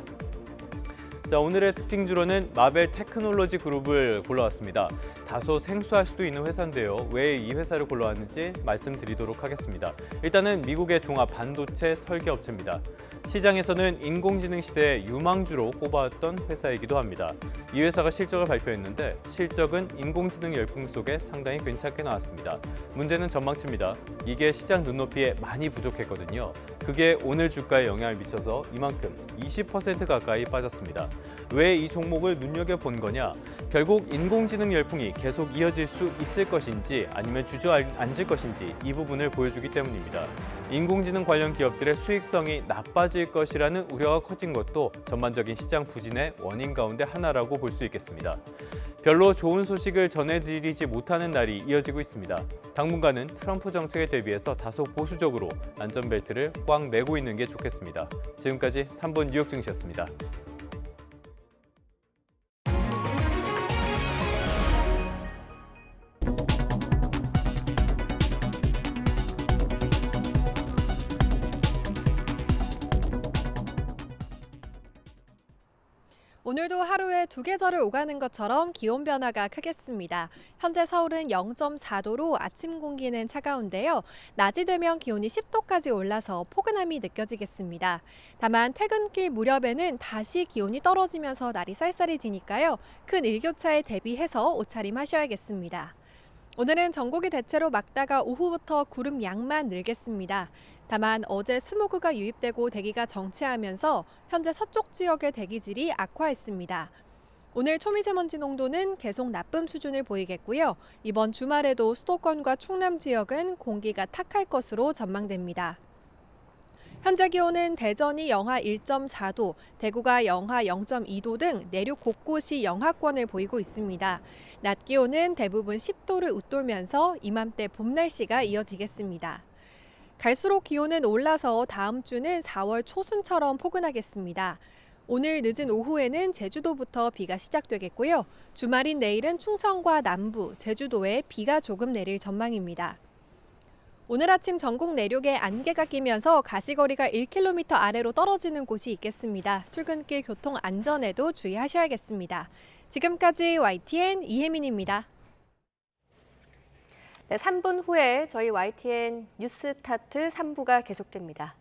자, 오늘의 특징주로는 마벨 테크놀로지 그룹을 골라왔습니다. 다소 생소할 수도 있는 회사인데요. 왜 이 회사를 골라왔는지 말씀드리도록 하겠습니다. 일단은 미국의 종합 반도체 설계업체입니다. 시장에서는 인공지능 시대의 유망주로 꼽아왔던 회사이기도 합니다. 이 회사가 실적을 발표했는데 실적은 인공지능 열풍 속에 상당히 괜찮게 나왔습니다. 문제는 전망치입니다. 이게 시장 눈높이에 많이 부족했거든요. 그게 오늘 주가에 영향을 미쳐서 이만큼 20% 가까이 빠졌습니다. 왜 이 종목을 눈여겨본 거냐? 결국 인공지능 열풍이 계속 이어질 수 있을 것인지 아니면 주저앉을 것인지 이 부분을 보여주기 때문입니다. 인공지능 관련 기업들의 수익성이 나빠질 것이라는 우려가 커진 것도 전반적인 시장 부진의 원인 가운데 하나라고 볼 수 있겠습니다. 별로 좋은 소식을 전해드리지 못하는 날이 이어지고 있습니다. 당분간은 트럼프 정책에 대비해서 다소 보수적으로 안전벨트를 꽉 매고 있는 게 좋겠습니다. 지금까지 3분 뉴욕 증시였습니다. 오늘도 하루에 두 계절을 오가는 것처럼 기온 변화가 크겠습니다. 현재 서울은 0.4도로 아침 공기는 차가운데요. 낮이 되면 기온이 10도까지 올라서 포근함이 느껴지겠습니다. 다만 퇴근길 무렵에는 다시 기온이 떨어지면서 날이 쌀쌀해지니까요. 큰 일교차에 대비해서 옷차림하셔야겠습니다. 오늘은 전국이 대체로 맑다가 오후부터 구름 양만 늘겠습니다. 다만 어제 스모그가 유입되고 대기가 정체하면서 현재 서쪽 지역의 대기질이 악화했습니다. 오늘 초미세먼지 농도는 계속 나쁨 수준을 보이겠고요. 이번 주말에도 수도권과 충남 지역은 공기가 탁할 것으로 전망됩니다. 현재 기온은 대전이 영하 1.4도, 대구가 영하 0.2도 등 내륙 곳곳이 영하권을 보이고 있습니다. 낮 기온은 대부분 10도를 웃돌면서 이맘때 봄 날씨가 이어지겠습니다. 갈수록 기온은 올라서 다음 주는 4월 초순처럼 포근하겠습니다. 오늘 늦은 오후에는 제주도부터 비가 시작되겠고요. 주말인 내일은 충청과 남부, 제주도에 비가 조금 내릴 전망입니다. 오늘 아침 전국 내륙에 안개가 끼면서 가시거리가 1km 아래로 떨어지는 곳이 있겠습니다. 출근길 교통 안전에도 주의하셔야겠습니다. 지금까지 YTN 이혜민입니다. 네, 3분 후에 저희 YTN 뉴스타트 3부가 계속됩니다.